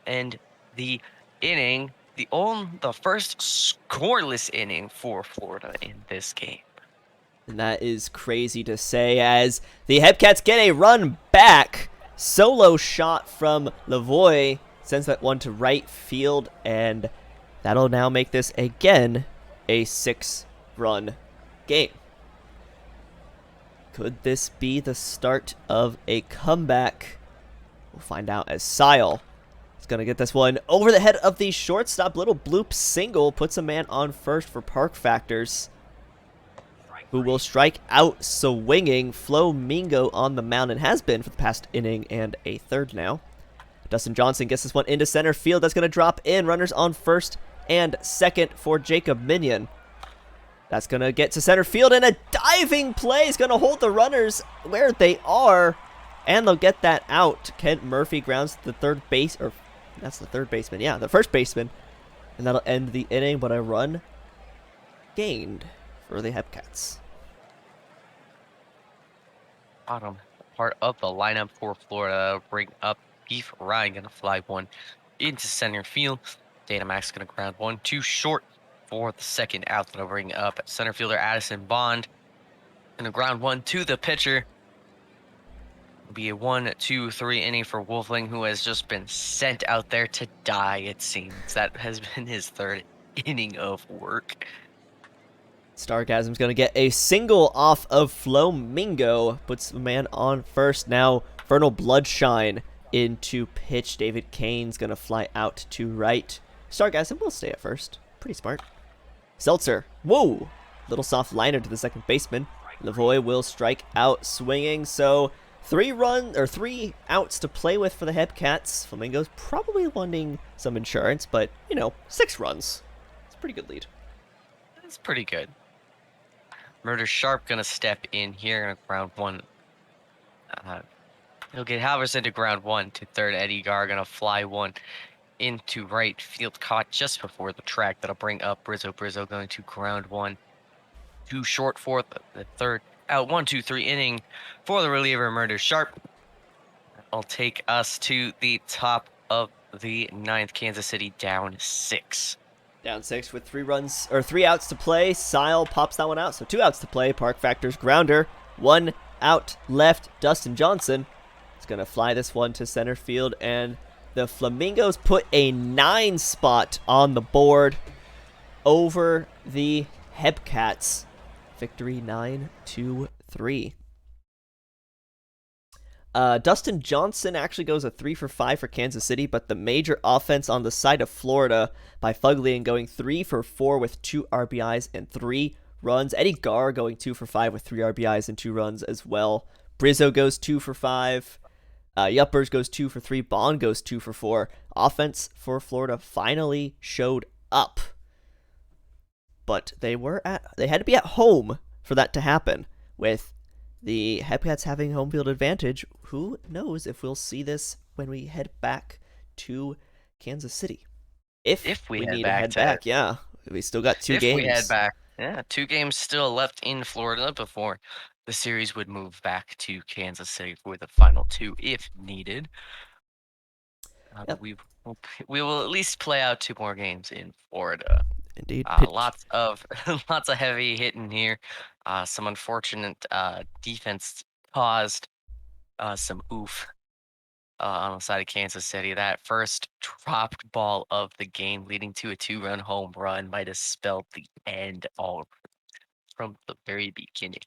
And the inning, the first scoreless inning for Florida in this game. And that is crazy to say, as the Epcats get a run back. Solo shot from Lavoie sends that one to right field, and that'll now make this again a 6-run game. Could this be the start of a comeback? We'll find out as Sile is going to get this one over the head of the shortstop. Little bloop single puts a man on first for Park Factors, who will strike out swinging. Flamingo on the mound and has been for the past inning and a third now. Dustin Johnson gets this one into center field. That's going to drop in. Runners on first and second for Jacob Minion. That's going to get to center field, and a diving play is going to hold the runners where they are, and they'll get that out. Kent Murphy grounds to the third base, or that's the third baseman. Yeah, the first baseman, and that'll end the inning, but a run gained for the Epcats. Bottom part of the lineup for Florida. Bring up Beef Ryan, gonna fly one into center field. Datamax gonna ground one too short for the second out. That'll bring up center fielder Addison Bond. Gonna ground one to the pitcher. It'll be a 1-2-3 inning for Wolfling, who has just been sent out there to die, it seems. That has been his third inning of work. Stargasm's going to get a single off of Flamingo. Puts the man on first. Now, Vernal Bloodshine into pitch. David Kane's going to fly out to right. Stargasm will stay at first. Pretty smart. Seltzer. Whoa! Little soft liner to the second baseman. Lavoie will strike out swinging. So, 3 outs to play with for the Epcats. Flamingo's probably wanting some insurance, but, 6 runs. It's a pretty good lead. It's pretty good. Murder Sharp gonna step in here and ground one. He'll get Halverson to ground one to third. Eddie Gar gonna fly one into right field, caught just before the track. That'll bring up Brizzo. Brizzo going to ground one too short for the third out. 1-2-3 inning for the reliever Murder Sharp. That'll take us to the top of the 9th. Kansas City down 6. Down 6 with 3 outs to play. Sile pops that one out, so 2 outs to play. Park Factors grounder. 1 out left. Dustin Johnson is going to fly this one to center field, and the Flamingos put a 9 spot on the board over the Epcats. Victory 9-3. Dustin Johnson actually goes a 3 for 5 for Kansas City, but the major offense on the side of Florida by Fuglian going 3 for 4 with 2 RBIs and 3 runs. Eddie Gar going 2 for 5 with 3 RBIs and 2 runs as well. Brizzo goes 2 for 5. Yuppers goes 2 for 3. Bond goes 2 for 4. Offense for Florida finally showed up, but they had to be at home for that to happen. With the Epcats having home field advantage, who knows if we'll see this when we head back to Kansas City. If we need to head back, yeah. We still got 2 games. If we head back. Yeah, 2 games still left in Florida before the series would move back to Kansas City for the final 2 if needed. But Yep, we will at least play out 2 more games in Florida. indeed. Pitch. Lots of lots of heavy hitting here. Some unfortunate defense caused some oof on the side of Kansas City. That first dropped ball of the game, leading to a 2-run home run, might have spelled the end all from the very beginning.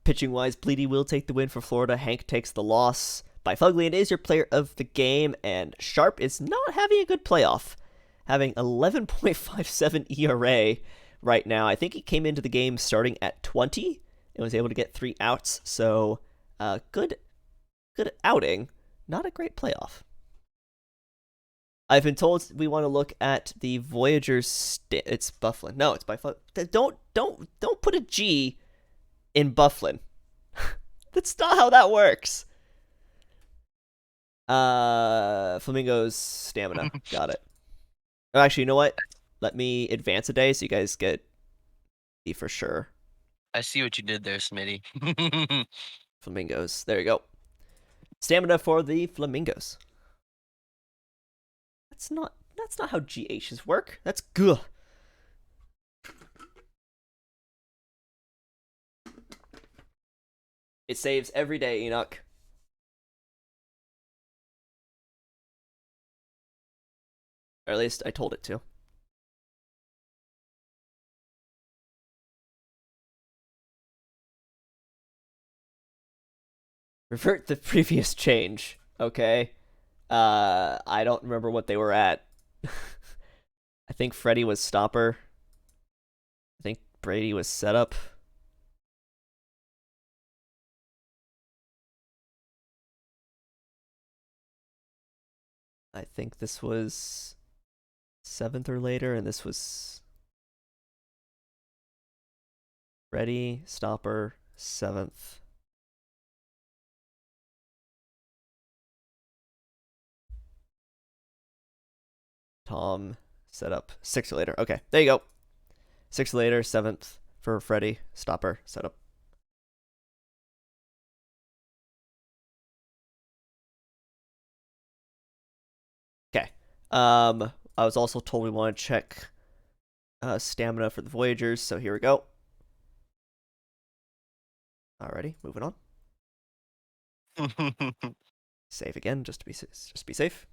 Pitching wise, Bleedy will take the win for Florida. Hank takes the loss. Byfuglian is your player of the game, and Sharp is not having a good playoff, having 11.57 ERA right now. I think he came into the game starting at 20 and was able to get 3 outs. So, good outing. Not a great playoff. I've been told we want to look at the Voyagers. It's Bufflin. No, it's Byfuglian. Don't put a G in Bufflin. That's not how that works. Flamingos stamina. Got it. Oh, actually, you know what? Let me advance a day so you guys get E for sure. I see what you did there, Smitty. Flamingos. There you go. Stamina for the Flamingos. That's not how GHs work. That's good. It saves every day, Enoch. Or at least I told it to. Revert the previous change. Okay. I don't remember what they were at. I think Freddy was stopper. I think Brady was setup. I think this was 7th or later, and this was Freddy, stopper, 7th. Tom, setup, 6th or later. Okay, there you go. 6th or later, 7th for Freddy, stopper, setup. Okay. I was also told we want to check stamina for the Voyagers, so here we go. Alrighty, moving on. Save again, just to be safe.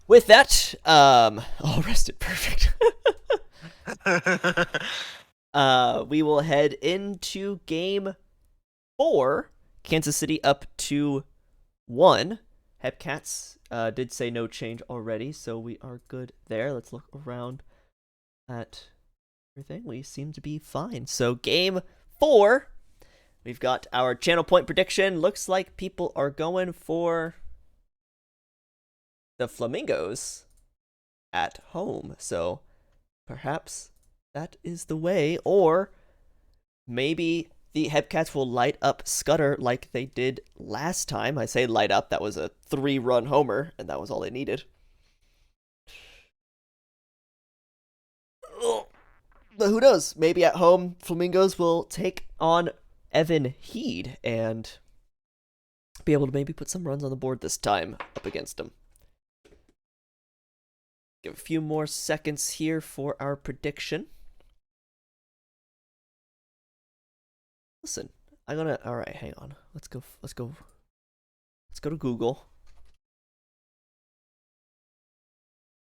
With that, all rested perfect. We will head into game 4. Kansas City up 2-1. Epcats did say no change already, so we are good there. Let's look around at everything. We seem to be fine. So game 4, we've got our channel point prediction. Looks like people are going for the Flamingos at home. So perhaps that is the way, or maybe the Epcats will light up Scudder like they did last time. I say light up, that was a 3-run homer, and that was all they needed. But who knows? Maybe at home, Flamingos will take on Evan Heed and be able to maybe put some runs on the board this time up against him. Give a few more seconds here for our prediction. Listen, I'm gonna. All right, hang on. Let's go to Google.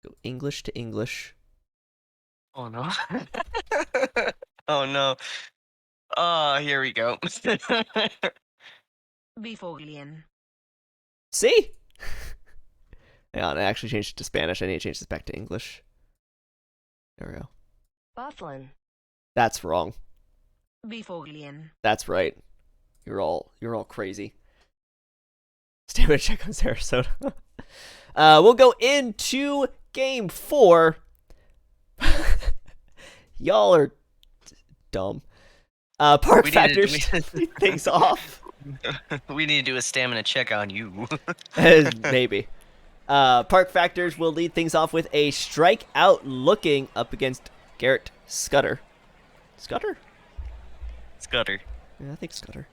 Go English to English. Oh no. Oh no. Oh, here we go. Bifoglian. See? Hang on, I actually changed it to Spanish. I need to change this back to English. There we go. Bufflin. That's wrong. Bifoglian. That's right. You're all crazy. Stamina check on Sarasota. We'll go into game 4. Y'all are dumb. Park factors things off. We need to do a stamina check on you. Maybe. Park Factors will lead things off with a strikeout looking up against Garrett Scudder. Scudder? Scudder. Yeah, I think Scudder.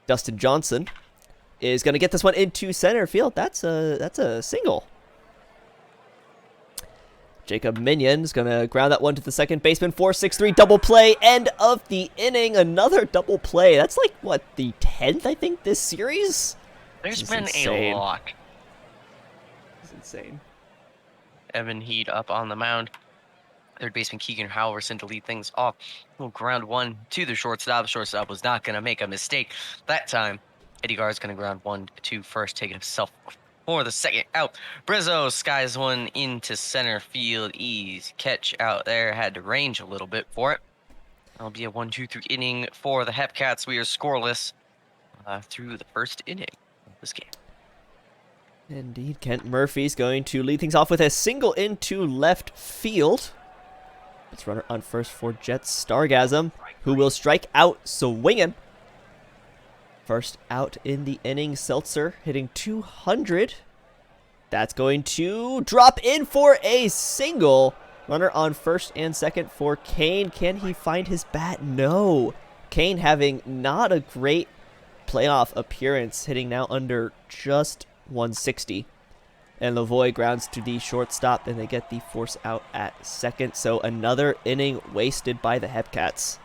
Dustin Johnson is going to get this one into center field. That's a single. Jacob Minion is going to ground that one to the second baseman. 4-6-3 double play. End of the inning. Another double play. That's like, what, the 10th, I think, this series? There's This is been insane. a lot. It's insane. Evan Heed up on the mound. Third baseman Keegan Halverson to lead things off. Will ground one to the shortstop. Shortstop was not going to make a mistake that time. Eddie Gar's going to ground one to first, taking himself for the second out. Brizzo skies one into center field. Ease catch out there. Had to range a little bit for it. That'll be a 1-2-3 inning for the Epcats. We are scoreless through the first inning of this game. Indeed, Kent Murphy's going to lead things off with a single into left field. Let's runner on first for Jets Stargasm, who will strike out swinging. First out in the inning, Seltzer hitting 200. That's going to drop in for a single. Runner on first and second for Kane. Can he find his bat? No. Kane having not a great playoff appearance, hitting now under just 160. And Lavoie grounds to the shortstop, and they get the force out at second. So another inning wasted by the Epcats.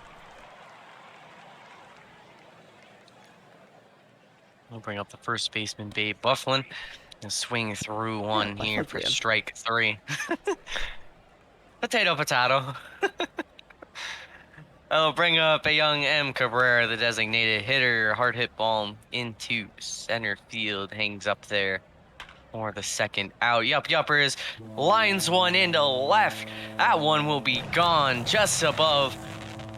We'll bring up the first baseman, Babe Bufflin. And swing through one here for strike three. Potato, potato. I'll bring up a young M. Cabrera, the designated hitter. Hard hit ball into center field. Hangs up there for the second out. Yuppers lines one into left. That one will be gone just above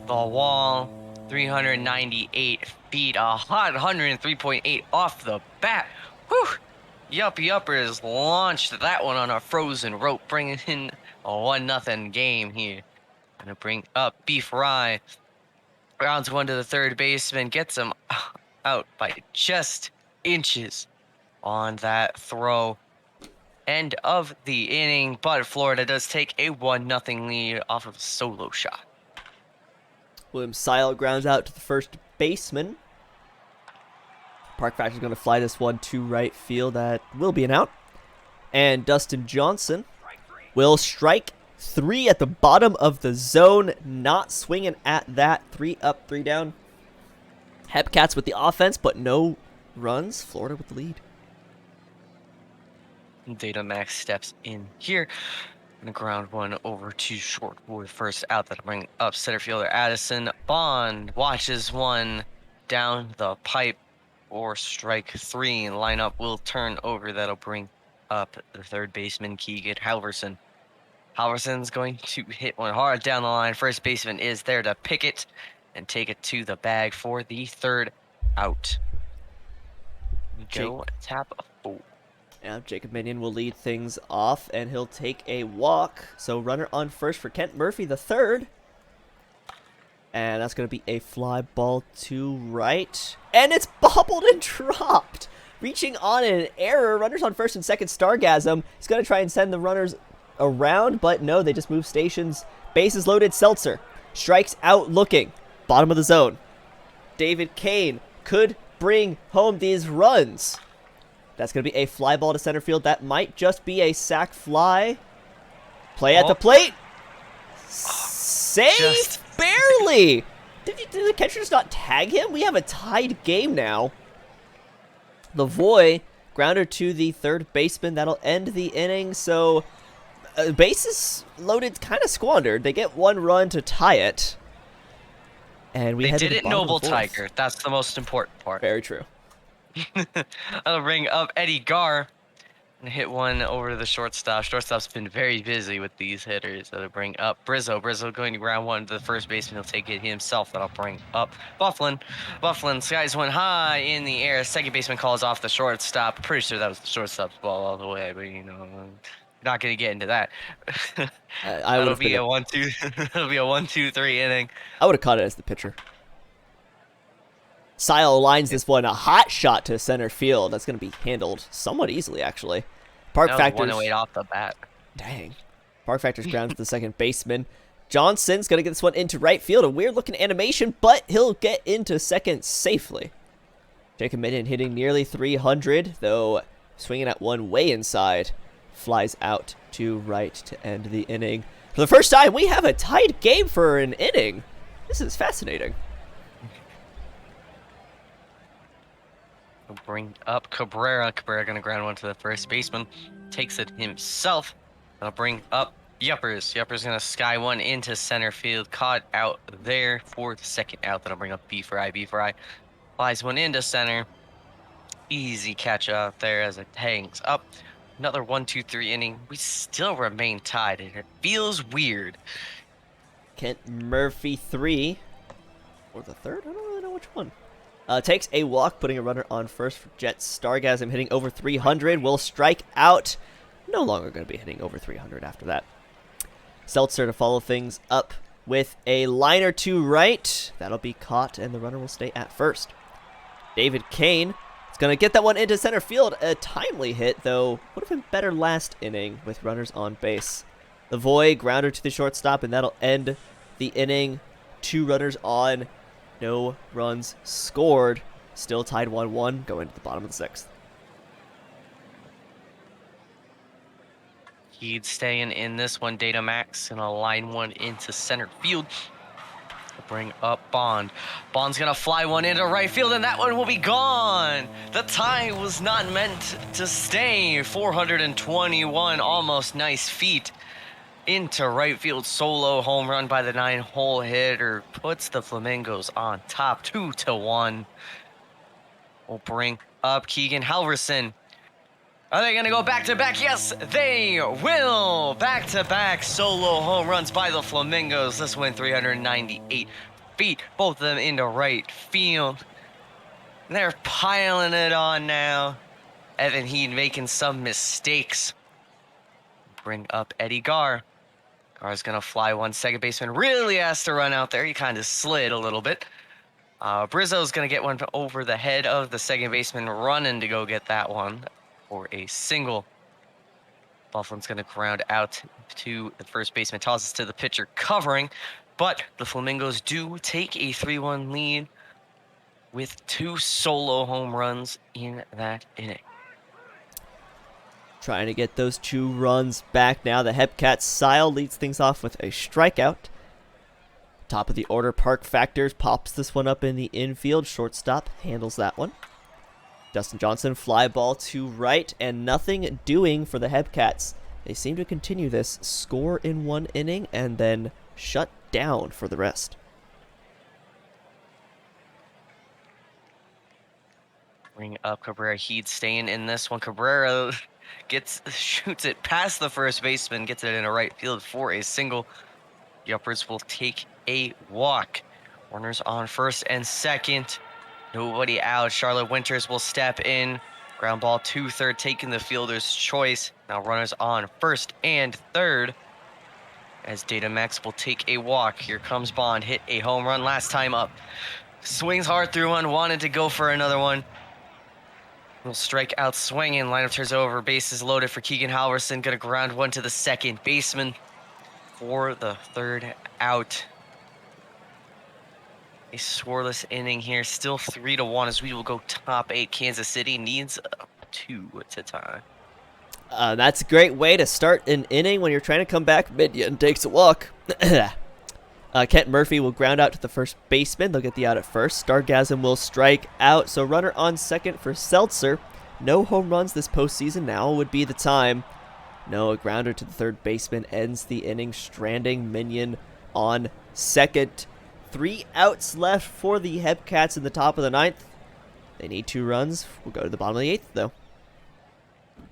the wall. 398 feet, a hot 103.8 off the bat. Whew! Yuppers launched that one on a frozen rope, bringing in a 1-0 game here. Gonna bring up Beef Rye. Rounds one to the third baseman, gets him out by just inches on that throw. End of the inning, but Florida does take a 1-0 lead off of a solo shot. William Seil grounds out to the first baseman. Park Factor's going to fly this one to right field. That will be an out. And Dustin Johnson will strike three at the bottom of the zone. Not swinging at that. 3 up, 3 down. Epcats with the offense, but no runs. Florida with the lead. Data Max steps in here. Gonna ground one over to short with first out. That'll bring up center fielder Addison. Bond watches one down the pipe for strike three, and lineup will turn over. That'll bring up the third baseman Keegan Halverson. Halverson's going to hit one hard down the line. First baseman is there to pick it and take it to the bag for the third out. Go tap a 4. Yeah, Jacob Minion will lead things off, and he'll take a walk. So runner on first for Kent Murphy, the third. And that's going to be a fly ball to right. And it's bobbled and dropped. Reaching on an error. Runners on first and second, Stargasm. He's going to try and send the runners around, but no, they just move stations. Bases loaded, Seltzer. Strikes out looking. Bottom of the zone. David Kane could bring home these runs. That's going to be a fly ball to center field. That might just be a sac fly. Play at the plate. Safe? Barely. Did the catcher just not tag him? We have a tied game now. Lavoie, grounder to the third baseman. That'll end the inning. So, bases loaded, kind of squandered. They get 1 run to tie it. And we They head to did the it bottom of noble the fourth. tiger. That's the most important part. Very true. I'll bring up Eddie Gar and hit one over to the shortstop. Shortstop's been very busy with these hitters. That'll bring up Brizzo. Brizzo going to ground one to the first baseman. He'll take it himself. That'll bring up Bufflin. Bufflin skies one high in the air. Second baseman calls off the shortstop. Pretty sure that was the shortstop's ball all the way, but not going to get into that. That'll be a 1-2. It'll be a 1-2-3 inning. I would have caught it as the pitcher. Sile lines this one, a hot shot to center field. That's going to be handled somewhat easily, actually. Park That was Factors. 108 off the bat. Dang. Park Factors grounds the second baseman. Johnson's going to get this one into right field. A weird-looking animation, but he'll get into second safely. Jacob Minion hitting nearly 300, though swinging at one way inside. Flies out to right to end the inning. For the first time, we have a tied game for an inning. This is fascinating. We'll bring up Cabrera. Cabrera going to ground one to the first baseman. Takes it himself. I'll bring up Yuppers. Yuppers going to sky one into center field. Caught out there for the second out. That'll bring up B for I. B for I. Flies one into center. Easy catch out there as it hangs up. Another 1-2-3 inning. We still remain tied, and it feels weird. Kent Murphy 3. Or the third? I don't really know which one. Takes a walk, putting a runner on first for Jets. Stargasm hitting over 300. Will strike out. No longer going to be hitting over 300 after that. Seltzer to follow things up with a liner to right. That'll be caught, and the runner will stay at first. David Kane is going to get that one into center field. A timely hit, though. Would have been better last inning with runners on base. Lavoie grounder to the shortstop, and that'll end the inning. 2 runners on. No runs scored. Still tied 1-1 going to the bottom of the 6th. He's staying in this one. Data Max gonna line one into center field. Bring up Bond. Bond's gonna fly one into right field, and that one will be gone. The tie was not meant to stay. 421, almost nice feet into right field. Solo home run by the 9-hole hitter puts the Flamingos on top 2-1. We'll bring up Keegan Halverson. Are they going to go back-to-back? Yes, they will. Back-to-back solo home runs by the Flamingos. This went 398 feet, both of them into right field. They're piling it on now. Evan Heed making some mistakes. Bring up Eddie Garr. Garr's going to fly one. Second baseman really has to run out there. He kind of slid a little bit. Brizzo's going to get one over the head of the second baseman, running to go get that one for a single. Bufflin's going to ground out to the first baseman, tosses to the pitcher covering, but the Flamingos do take a 3-1 lead with 2 solo home runs in that inning. Trying to get those 2 runs back now. The Epcats. Sile leads things off with a strikeout. Top of the order, Park Factors pops this one up in the infield. Shortstop handles that one. Dustin Johnson, fly ball to right, and nothing doing for the Epcats. They seem to continue this, score in 1 inning, and then shut down for the rest. Bring up Cabrera. Heed staying in this one. Cabrera shoots it past the first baseman, gets it in a right field for a single. The uppers will take a walk. Warner's on first and second. Nobody out. Charlotte Winters will step in. Ground ball to third, taking the fielder's choice. Now runners on first and third. As Data Max will take a walk. Here comes Bond. Hit a home run last time up. Swings hard through one. Wanted to go for another one. Will strike out swinging. Lineup turns over. Bases loaded for Keegan Halverson. Gonna ground one to the second baseman for the third out. A scoreless inning here. Still 3-1 as we will go top 8. Kansas City needs 2 to tie. That's a great way to start an inning when you're trying to come back. Minion takes a walk. Kent Murphy will ground out to the first baseman. They'll get the out at first. Stargasm will strike out. So runner on second for Seltzer. No home runs this postseason. Now would be the time. No, a grounder to the third baseman ends the inning, stranding Minion on second. 3 outs left for the Epcats in the top of the 9th. They need 2 runs. We'll go to the bottom of the 8th, though.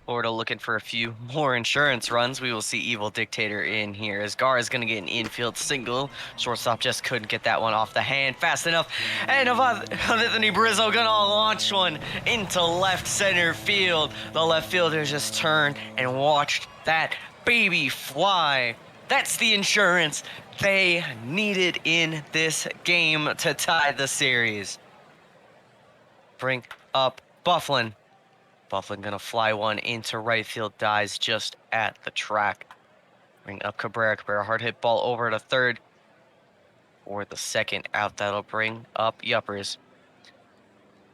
Florida looking for a few more insurance runs. We will see Evil Dictator in here as Gar is going to get an infield single. Shortstop just couldn't get that one off the hand fast enough. And Anthony Brizzo going to launch one into left center field. The left fielder just turned and watched that baby fly. That's the insurance they needed in this game to tie the series. bring up Bufflin. Bufflin gonna fly one into right field, dies just at the track. Bring up Cabrera. Cabrera hard hit ball over to third for the second out. That'll bring up Yuppers.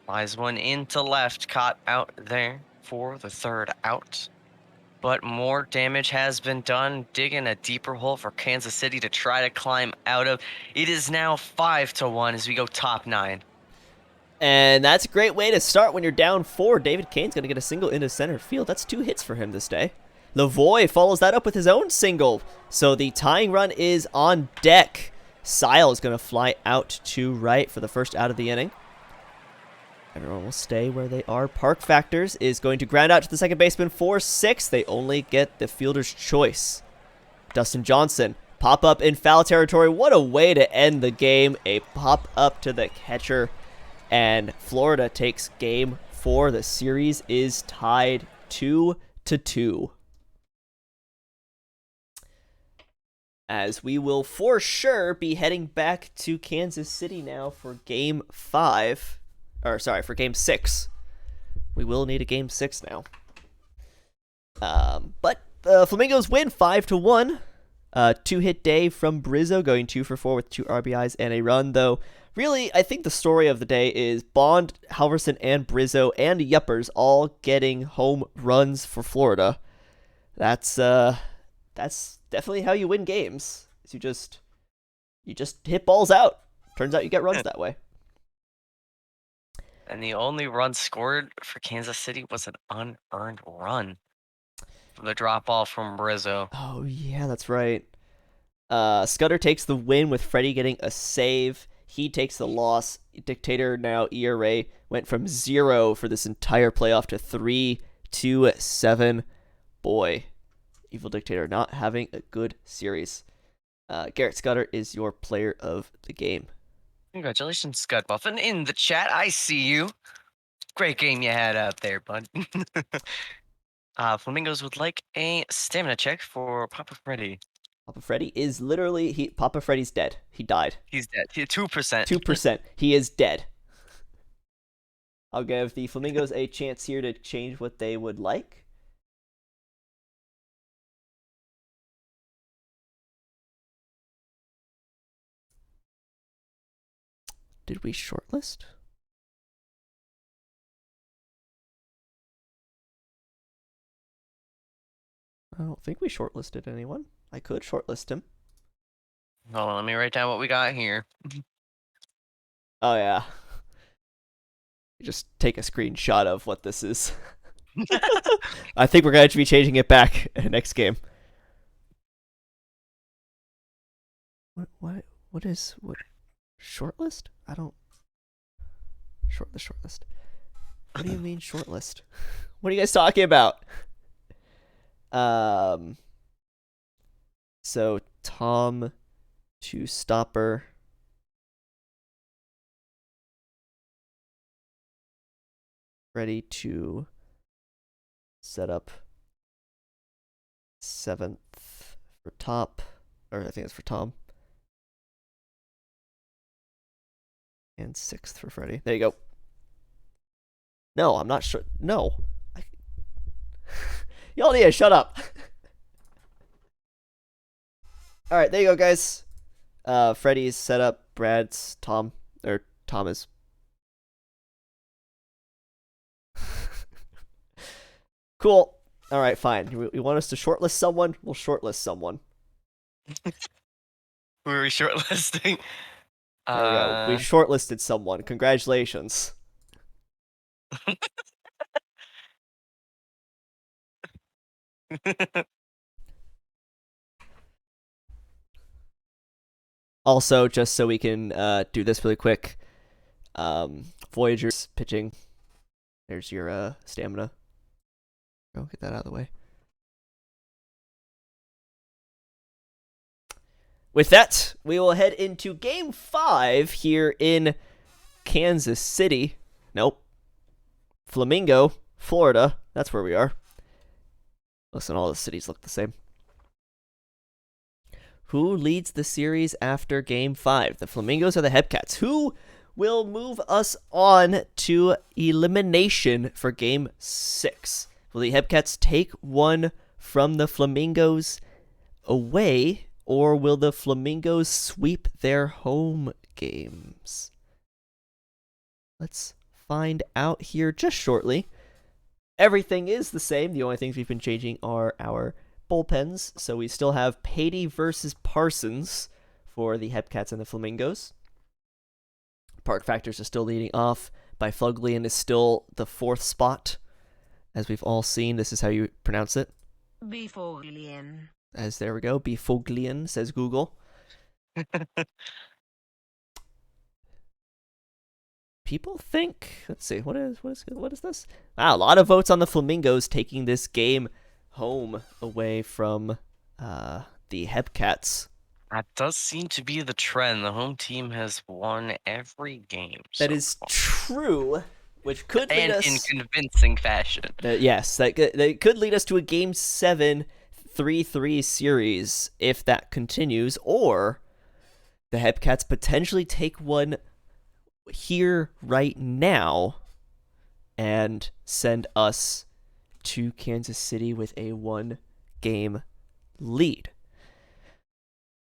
Flies one into left, caught out there for the third out. But more damage has been done, digging a deeper hole for Kansas City to try to climb out of. It is now 5-1 as we go top 9. And that's a great way to start when you're down 4. David Kane's going to get a single into center field. That's 2 hits for him this day. Lavoie follows that up with his own single. So the tying run is on deck. Sile is going to fly out to right for the first out of the inning. Everyone will stay where they are. Park Factors is going to ground out to the second baseman for 6. They only get the fielder's choice. Dustin Johnson, pop up in foul territory. What a way to end the game. A pop up to the catcher. And Florida takes game 4. The series is tied 2-2. As we will for sure be heading back to Kansas City now for game 5. Or, sorry, for game 6. We will need a game 6 now. But the Flamingos win 5-1. 2-hit day from Brizzo, going 2 for 4 with 2 RBIs and a run, though. Really, I think the story of the day is Bond, Halverson, and Brizzo and Yuppers all getting home runs for Florida. That's definitely how you win games. Is you just hit balls out. Turns out you get runs that way. And the only run scored for Kansas City was an unearned run from the drop off from Brizzo. Oh yeah, that's right. Scudder takes the win with Freddie getting a save. He takes the loss. Dictator now ERA went from 0 for this entire playoff to 3.27. Boy, Evil Dictator not having a good series. Garrett Scudder is your player of the game. Congratulations, Scud Buffin. In the chat, I see you. Great game you had out there, bud. Flamingos would like a stamina check for Papa Freddy. Papa Freddy is literally Papa Freddy's dead. He died. He's dead. 2%. 2%. He is dead. I'll give the Flamingos a chance here to change what they would like. Did we shortlist? I don't think we shortlisted anyone. I could shortlist him. Hold on, let me write down what we got here. Oh, yeah. Just take a screenshot of what this is. I think we're going to be changing it back next game. What shortlist? I don't... Shortlist. What do you mean shortlist? What are you guys talking about? So Tom to stopper. Ready to set up 7th for top, or I think it's for Tom. And 6th for Freddy. There you go. No, I'm not sure. No. Y'all need to shut up. Alright, there you go, guys. Freddy's set up. Brad's Tom. Or Tom is. Cool. Alright, fine. You want us to shortlist someone? We'll shortlist someone. Who are we shortlisting? There we go. We shortlisted someone. Congratulations. Also, just so we can do this really quick, Voyager's pitching. There's your stamina. Go get that out of the way. With that, we will head into Game 5 here in Kansas City. Nope. Flamingo, Florida. That's where we are. Listen, all the cities look the same. Who leads the series after Game 5? The Flamingos or the Epcats? Who will move us on to elimination for Game 6. Will the Epcats take one from the Flamingos away, or will the Flamingos sweep their home games? Let's find out here just shortly. Everything is the same. The only things we've been changing are our bullpens. So we still have Patey versus Parsons for the Epcats and the Flamingos. Park Factors is still leading off. Bifluglian is still the 4th spot. As we've all seen, this is how you pronounce it. Bifolian. As there we go, Bifluglian, says Google. People think, let's see, what is this? Wow, a lot of votes on the Flamingos taking this game home away from the Epcats. That does seem to be the trend. The home team has won every game. That is true, which could lead us in convincing fashion. Yes, that could lead us to a Game 7 3-3 series if that continues, or the Epcats potentially take one here right now and send us to Kansas City with a 1-game lead.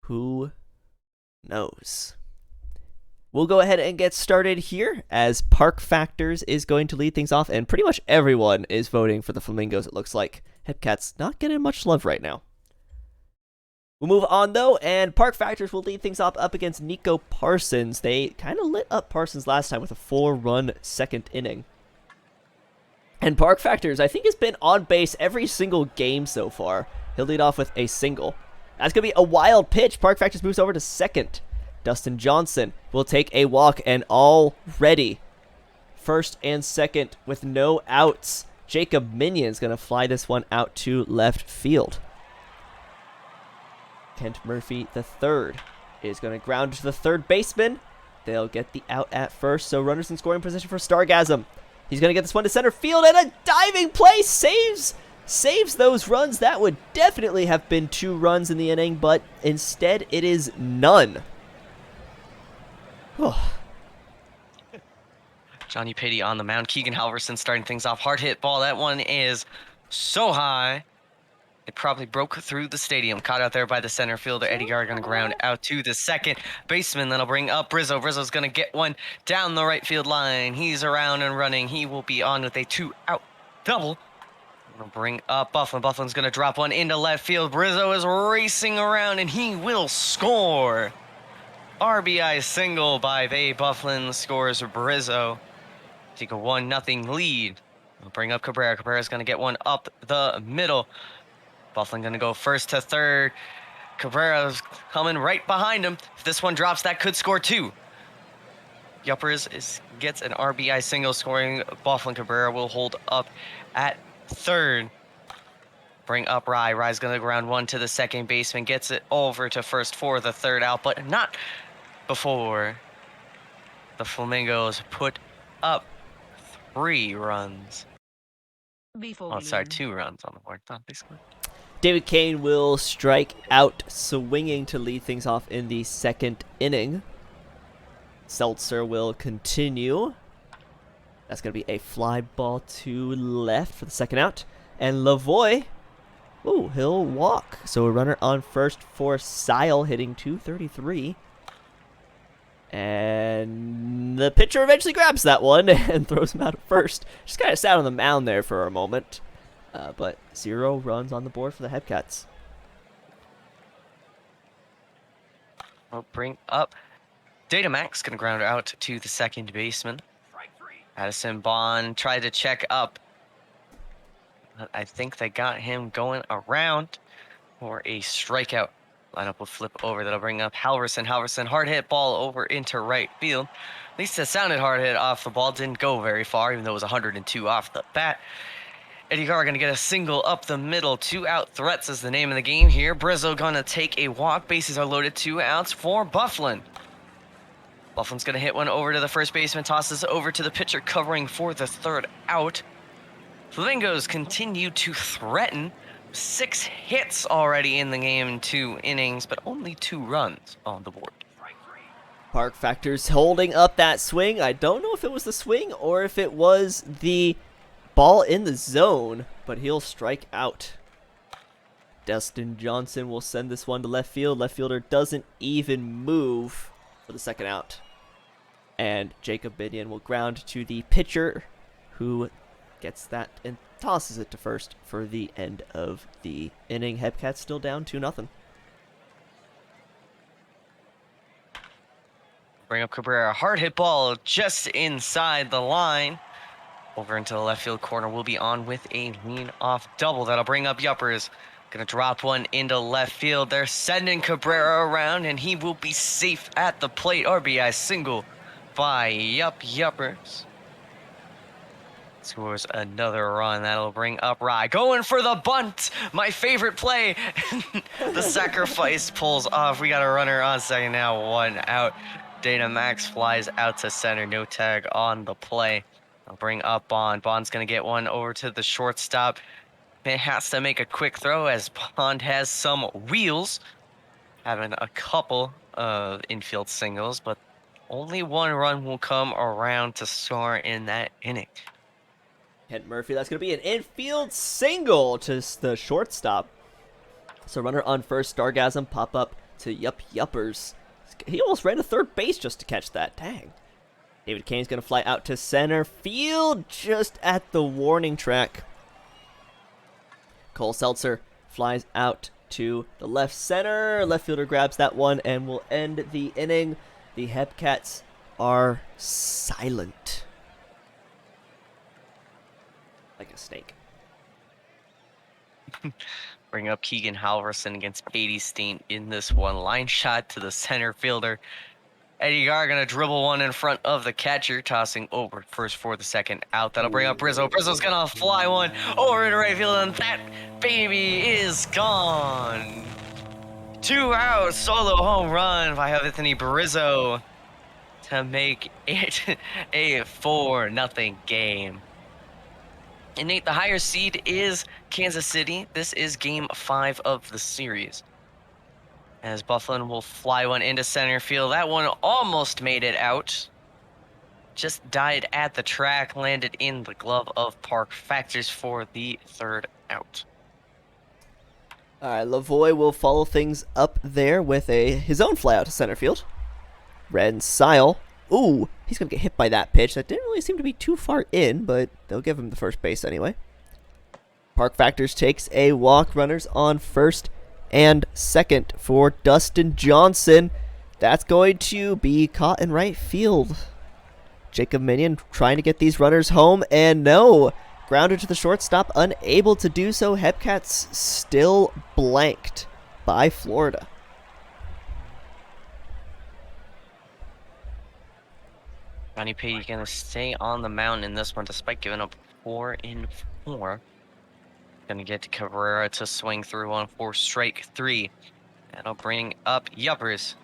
Who knows? We'll go ahead and get started here, as Park Factors is going to lead things off, and pretty much everyone is voting for the Flamingos, it looks like. Epcats not getting much love right now. We'll move on, though, and Park Factors will lead things off up against Nico Parsons. They kind of lit up Parsons last time with a 4-run second inning. And Park Factors, I think, has been on base every single game so far. He'll lead off with a single. That's going to be a wild pitch. Park Factors moves over to second. Dustin Johnson will take a walk, and already first and second with no outs. Jacob Minion's going to fly this one out to left field. Kent Murphy III is going to ground to the third baseman. They'll get the out at first, so runners in scoring position for Stargasm. He's going to get this one to center field, and a diving play saves those runs. That would definitely have been 2 runs in the inning, but instead it is none. Johnny Patey on the mound. Keegan Halverson starting things off. Hard hit ball. That one is so high. It probably broke through the stadium. Caught out there by the center fielder. Eddie Garr going to ground out to the second baseman. That'll bring up Brizzo. Brizzo's going to get one down the right field line. He's around and running. He will be on with a 2-out double. We'll bring up Bufflin. Bufflin's going to drop one into left field. Brizzo is racing around, and he will score. RBI single by Bay Bufflin scores Brizzo. Take a 1-0 lead. We'll bring up Cabrera. Cabrera's going to get one up the middle. Bufflin going to go first to third. Cabrera's coming right behind him. If this one drops, that could score 2. Yuppers gets an RBI single scoring. Bufflin. Cabrera will hold up at third. Bring up Rye. Rye's going to ground one to the second baseman. Gets it over to first for the 3rd out, but not before the Flamingos put up 3 runs. Oh, sorry, 2 runs on the board. Not basically. David Kane will strike out swinging to lead things off in the 2nd inning. Seltzer will continue. That's going to be a fly ball to left for the 2nd out. And Lavoie, he'll walk. So a runner on first for Sile, hitting .233. And the pitcher eventually grabs that one and throws him out at first. Just kind of sat on the mound there for a moment. But 0 runs on the board for the Epcats. We'll bring up Datamax, going to ground out to the second baseman. Addison Bond tried to check up. But I think they got him going around for a strikeout. Lineup will flip over. That'll bring up Halverson. Halverson, hard hit ball over into right field. At least it sounded hard hit off the ball. Didn't go very far, even though it was 102 off the bat. Eddie Garr going to get a single up the middle. 2-out threats is the name of the game here. Brizzo going to take a walk. Bases are loaded. 2 outs for Bufflin. Bufflin's going to hit one over to the first baseman. Tosses over to the pitcher covering for the 3rd out. Flamingos continue to threaten. 6 hits already in the game in 2 innings, but only 2 runs on the board. Park Factor's holding up that swing. I don't know if it was the swing or if it was the ball in the zone, but he'll strike out. Dustin Johnson will send this one to left field. Left fielder doesn't even move for the second out. And Jacob Binion will ground to the pitcher, who gets that and tosses it to first for the end of the inning. Epcats still down 2-0. Bring up Cabrera. Hard hit ball just inside the line. Over into the left field corner. Will be on with a lean off double. That'll bring up Yuppers. Gonna drop one into left field. They're sending Cabrera around, and he will be safe at the plate. RBI single by Yuppers. Scores another run. That'll bring up Rye. Going for the bunt. My favorite play. The sacrifice pulls off. We got a runner on second now. 1 out. Dana Max flies out to center. No tag on the play. I'll bring up Bond. Bond's going to get one over to the shortstop. It has to make a quick throw as Bond has some wheels. Having a couple of infield singles, but only 1 run will come around to score in that inning. Kent Murphy, that's going to be an infield single to the shortstop. So runner on first, Stargasm pop up to Yuppers. He almost ran to third base just to catch that. Dang. David Kane's going to fly out to center field just at the warning track. Cole Seltzer flies out to the left center. Left fielder grabs that one and will end the inning. The Epcats are silent. Like a snake. Bring up Keegan Halverson against Beatty Steen in this one. Line shot to the center fielder. Eddie Gar gonna dribble one in front of the catcher, tossing over first for the second out. That'll bring up Brizzo. Brizzo's gonna fly one over to right field, and that baby is gone. 2 out, solo home run by Anthony Brizzo to make it a 4-0 game. And Nate, the higher seed is Kansas City. This is game 5 of the series. As Bufflin will fly one into center field. That one almost made it out. Just died at the track, landed in the glove of Park Factors for the 3rd out. All right, Lavoie will follow things up there with his own fly out to center field. Ren Sile. Ooh, he's going to get hit by that pitch. That didn't really seem to be too far in, but they'll give him the first base anyway. Park Factors takes a walk. Runners on first and second for Dustin Johnson. That's going to be caught in right field. Jacob Minion trying to get these runners home, and no. Grounded to the shortstop, unable to do so. Epcats still blanked by Florida. Johnny Pady going to stay on the mound in this one despite giving up 4 in 4. Going to get to Cabrera to swing through on for strike 3. That'll bring up Yuppers.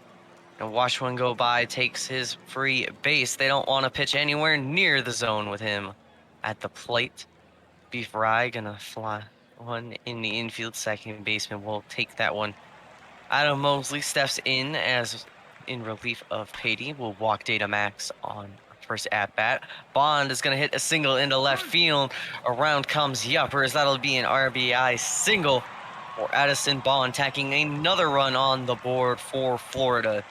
And watch one go by, takes his free base. They don't want to pitch anywhere near the zone with him at the plate. Beef Rye going to fly one in the infield. Second baseman will take that one. Adam Mosley steps in as in relief of Pady. Will walk Data Max on first at bat. Bond is going to hit a single into left field. Around comes Yuppers. That'll be an RBI single for Addison Bond, tacking another run on the board for Florida.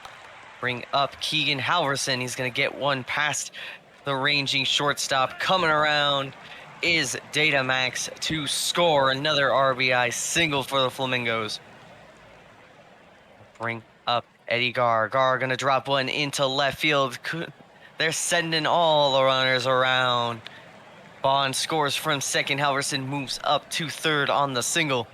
Bring up Keegan Halverson. He's going to get one past the ranging shortstop. Coming around is Data Max to score another RBI single for the Flamingos. Bring up Eddie Gar. Gar going to drop one into left field. They're sending all the runners around. Bond scores from second. Halverson moves up to third on the single.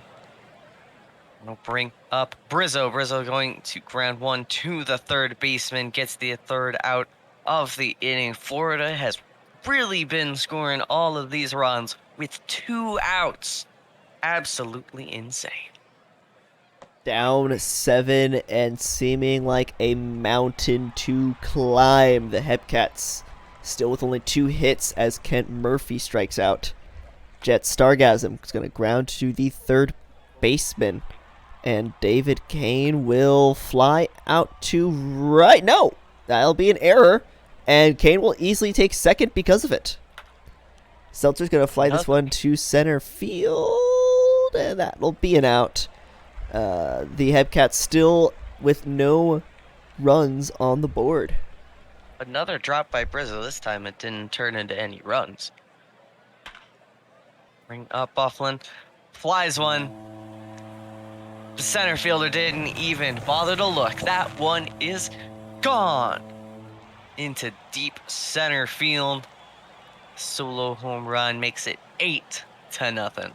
We'll bring up Brizzo. Brizzo going to ground one to the third baseman. Gets the 3rd out of the inning. Florida has really been scoring all of these runs with 2 outs. Absolutely insane. Down 7 and seeming like a mountain to climb. The Epcats still with only 2 hits as Kent Murphy strikes out. Jet Stargasm is going to ground to the third baseman. And David Kane will fly out to right. No! That'll be an error, and Kane will easily take second because of it. Seltzer's going to fly this one to center field, and that'll be an out. The Epcats still with no runs on the board. Another drop by Brizzo. This time it didn't turn into any runs. Bring up Bufflin. Flies one. The center fielder didn't even bother to look. That one is gone into deep center field. Solo home run makes it 8-0.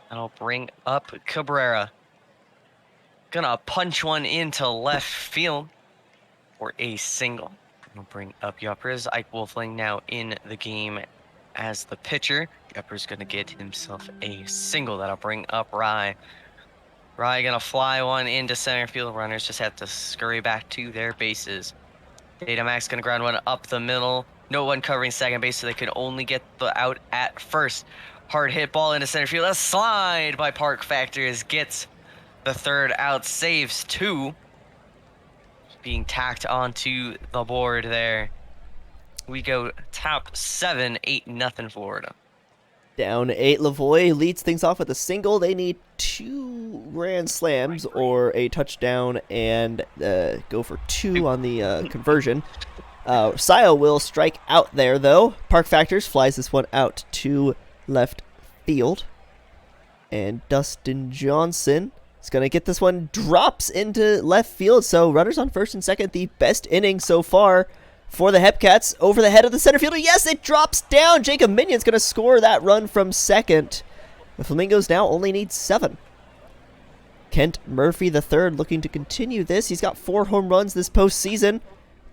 That'll bring up Cabrera. Gonna punch one into left field for a single. We'll bring up Yuppers. Ike Wolfling now in the game as the pitcher. Yuppers gonna get himself a single. That'll bring up Rye. Rye gonna fly one into center field. Runners just have to scurry back to their bases. Data Max gonna ground one up the middle. No one covering second base, so they can only get the out at first. Hard hit ball into center field. A slide by Park Factors gets the third out, saves 2. Being tacked onto the board there. We go top 7, 8-0 Florida. Down 8, Lavoie leads things off with a single. They need 2 grand slams or a touchdown and go for 2 on the conversion. Sio will strike out there, though. Park Factors flies this one out to left field. And Dustin Johnson is going to get this one, drops into left field. So runners on first and second, the best inning so far for the Epcats over the head of the center fielder. Yes, it drops down. Jacob Minion's going to score that run from second. The Flamingos now only need 7. Kent Murphy III looking to continue this. He's got 4 home runs this postseason.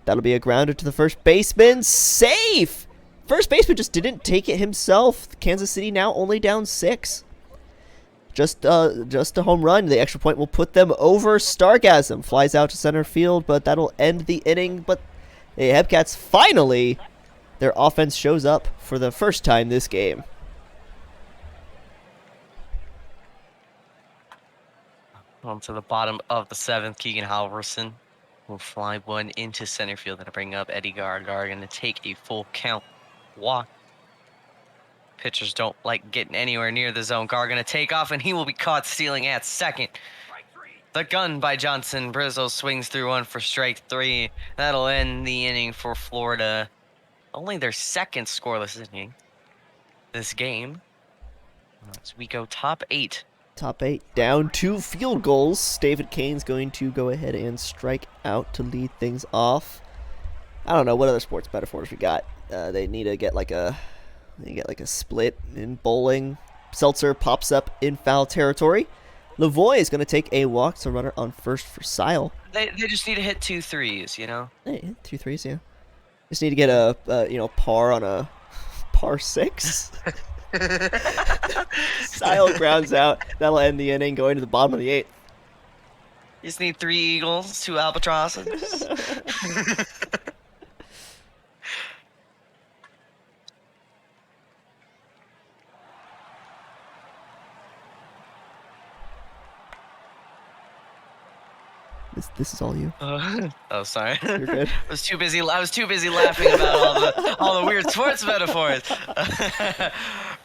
That'll be a grounder to the first baseman. Safe! First baseman just didn't take it himself. Kansas City now only down 6. Just a home run. The extra point will put them over. Stargasm flies out to center field, but that'll end the inning. But the Epcats finally, their offense shows up for the first time this game. On to the bottom of the 7th, Keegan Halverson will fly one into center field and bring up Eddie Gargar. Going to take a full count walk. Pitchers don't like getting anywhere near the zone. Gar going to take off, and he will be caught stealing at second. The gun by Johnson. Brizzo swings through one for strike 3. That'll end the inning for Florida. Only their second scoreless inning this game. As we go top 8. Top 8 down 2 field goals. David Kane's going to go ahead and strike out to lead things off. I don't know what other sports metaphors we got. They need to get like a split in bowling. Seltzer pops up in foul territory. Lavoie is going to take a walk to runner on first for Sile. They just need to hit 2 threes, you know? Hey, 2 threes, yeah. Just need to get a par on a par 6. Sile grounds out. That'll end the inning, going to the bottom of the 8th. You just need 3 eagles, 2 albatrosses. This is all you. Oh, sorry. You're good. I was too busy laughing about all the weird sports metaphors.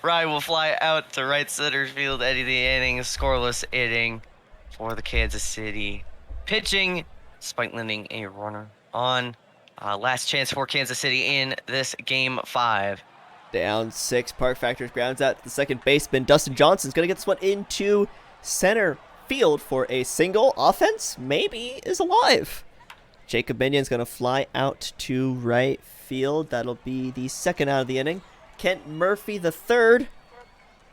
Rye will fly out to right center field. Eddie the inning, scoreless inning for the Kansas City. Pitching, despite landing a runner on. Last chance for Kansas City in this game 5. Down 6. Park Factors grounds out to the second baseman. Dustin Johnson's going to get this one into center field for a single. Offense maybe is alive. Jacob Minion's going to fly out to right field. That'll be the second out of the inning. Kent Murphy the third.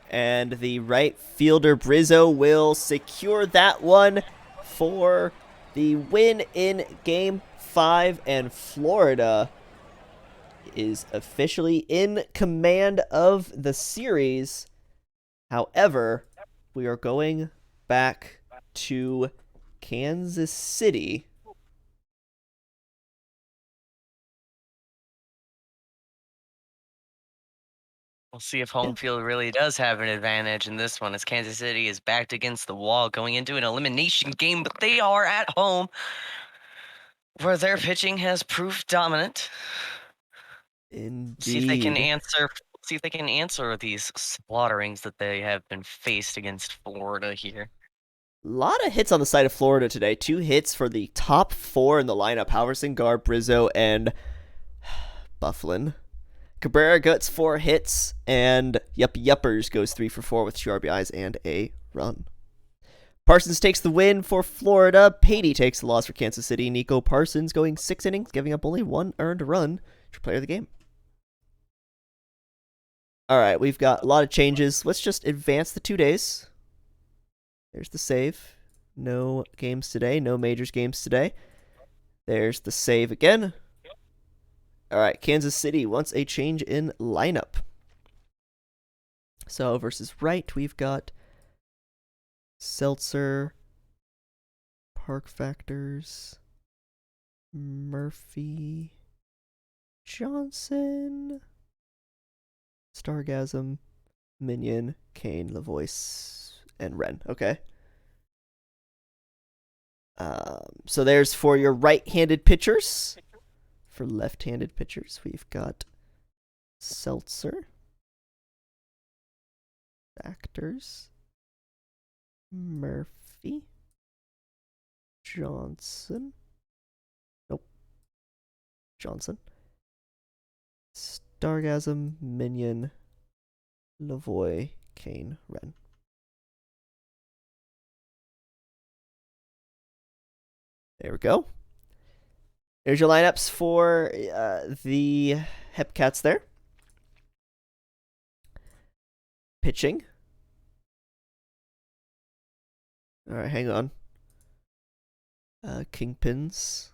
And the right fielder Brizzo will secure that one for the win in game 5. And Florida is officially in command of the series. However, we are going back to Kansas City. We'll see if home field really does have an advantage in this one, as Kansas City is backed against the wall going into an elimination game, but they are at home where their pitching has proved dominant. See if they can Indeed. answer. See if they can answer these slaughterings that they have been faced against Florida here. A lot of hits on the side of Florida today. 2 hits for the top 4 in the lineup. Halverson, Garb, Brizzo, and Bufflin. Cabrera gets 4 hits, and Yuppers goes 3 for 4 with 2 RBIs and a run. Parsons takes the win for Florida. Patey takes the loss for Kansas City. Nico Parsons going 6 innings, giving up only 1 earned run. Player of the game. All right, we've got a lot of changes. Let's just advance the 2 days. There's the save. No games today. No majors games today. There's the save again. All right, Kansas City wants a change in lineup. So versus right, we've got Seltzer, Park Factors, Murphy, Johnson, Stargasm, Minion, Kane, LaVoice, and Ren. Okay. So there's for your right-handed pitchers. For left-handed pitchers, we've got Seltzer, Factors, Murphy, Johnson. Nope. Johnson. Stargasm, Minion, Lavoy, Kane, Ren. There we go. There's your lineups for the Epcats there. Pitching. All right, hang on. Kingpins.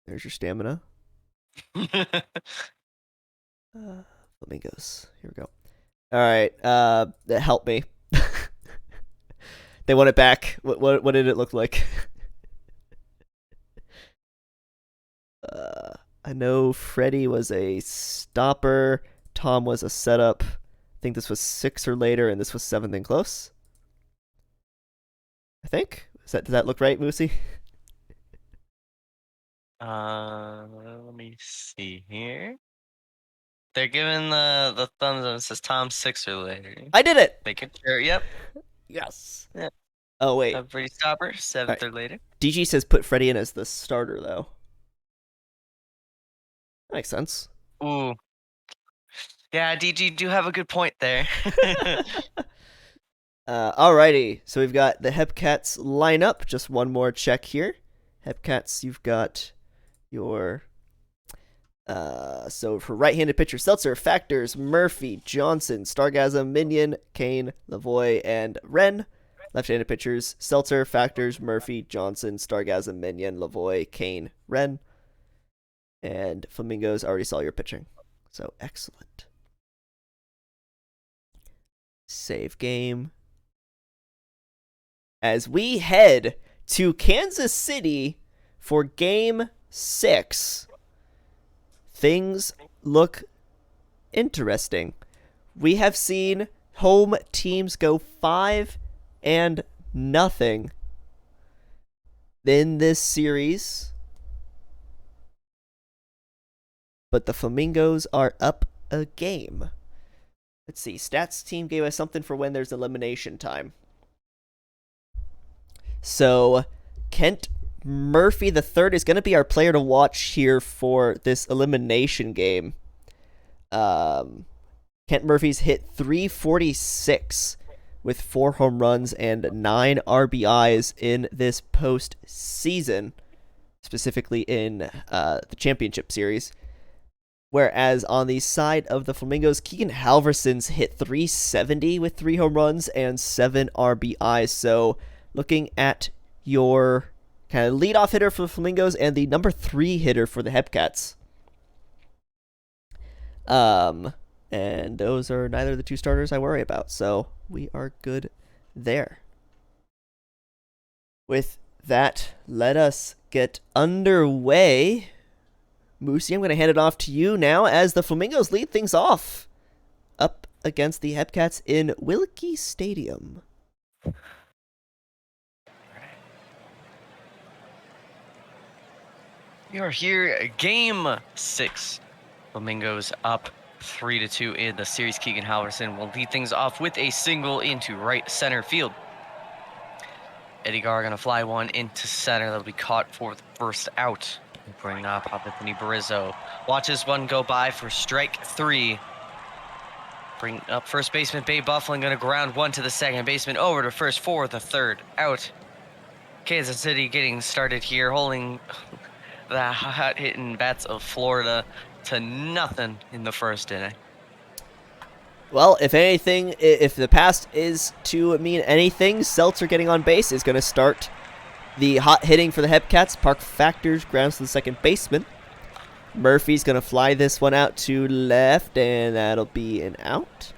There's your stamina. Flamingos. Here we go. All right. Help me. They want it back. What did it look like? I know Freddie was a stopper. Tom was a setup. I think this was 6 or later, and this was 7th and close. I think. Does that look right, Moosey? Let me see here. They're giving the thumbs up. It says Tom 6 or later. I did it. Making sure. Yep. Yes. Yeah. Oh wait. A pretty stopper. 7th or later. DG says put Freddie in as the starter though. That makes sense. Ooh. Yeah, DG do have a good point there. Alrighty, so we've got the Epcats lineup. Just one more check here. Epcats, you've got your so for right-handed pitcher, Seltzer, Factors, Murphy, Johnson, Stargasm, Minion, Kane, Lavoy, and Ren. Left-handed pitchers, Seltzer, Factors, Murphy, Johnson, Stargasm, Minion, Lavoy, Kane, Ren. And Flamingos, already saw your pitching. So excellent. Save game. As we head to Kansas City for Game 6, things look interesting. We have seen home teams go 5-0 in this series, but the Flamingos are up a game. Let's see. Stats team gave us something for when there's elimination time. So, Kent Murphy III is going to be our player to watch here for this elimination game. Kent Murphy's hit 346 with 4 home runs and 9 RBIs in this postseason, specifically in the championship series. Whereas on the side of the Flamingos, Keegan Halverson's hit 370 with 3 home runs and 7 RBIs. So looking at your kind of leadoff hitter for the Flamingos and the number 3 hitter for the Epcats. And those are neither of the 2 starters I worry about. So we are good there. With that, let us get underway. Moosey, I'm going to hand it off to you now as the Flamingos lead things off up against the Epcats in Wilkie Stadium. We are here, game 6. Flamingos up 3-2 in the series. Keegan Halverson will lead things off with a single into right center field. Eddie Gar gonna fly one into center. That'll be caught for the first out. Bring up Anthony Barizzo. Watches one go by for strike 3. Bring up first baseman Bay Bufflin, gonna ground one to the second baseman, over to first for the third out. Kansas City getting started here, holding the hot-hitting bats of Florida to nothing in the first inning. Well, if anything, if the past is to mean anything, Seltzer getting on base is going to start the hot hitting for the Epcats. Park Factors grounds to the second baseman. Murphy's going to fly this one out to left, and that'll be an out.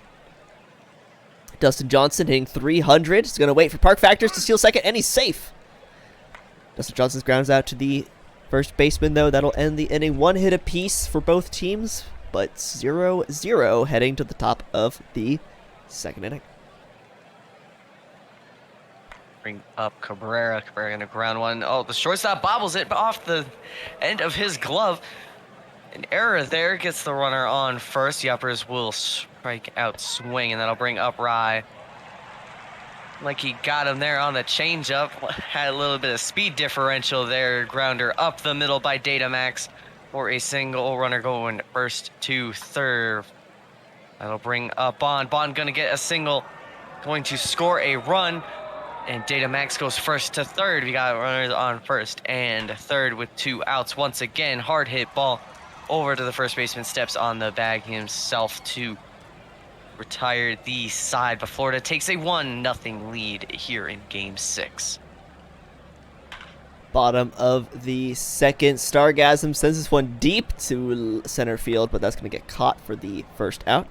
Dustin Johnson hitting 300. He's going to wait for Park Factors to steal second, and he's safe. Dustin Johnson's grounds out to the first baseman, though. That'll end the inning. One hit apiece for both teams, but 0-0 heading to the top of the second inning. Bring up Cabrera. Cabrera gonna ground one. Oh, the shortstop bobbles it off the end of his glove. An error there gets the runner on first. The uppers will strike out swing, and that'll bring up Rye. Like he got him there on the changeup. Had a little bit of speed differential there. Grounder up the middle by Datamax for a single. Runner going first to third. That'll bring up Bond. Bond gonna get a single. Going to score a run. And Datamax goes first to third. We got runners on first and third with 2 outs. Once again, hard hit ball over to the first baseman. Steps on the bag himself to retire the side, but Florida takes a 1-0 lead here in game 6. Bottom of the second. Stargasm sends this one deep to center field, but that's going to get caught for the first out.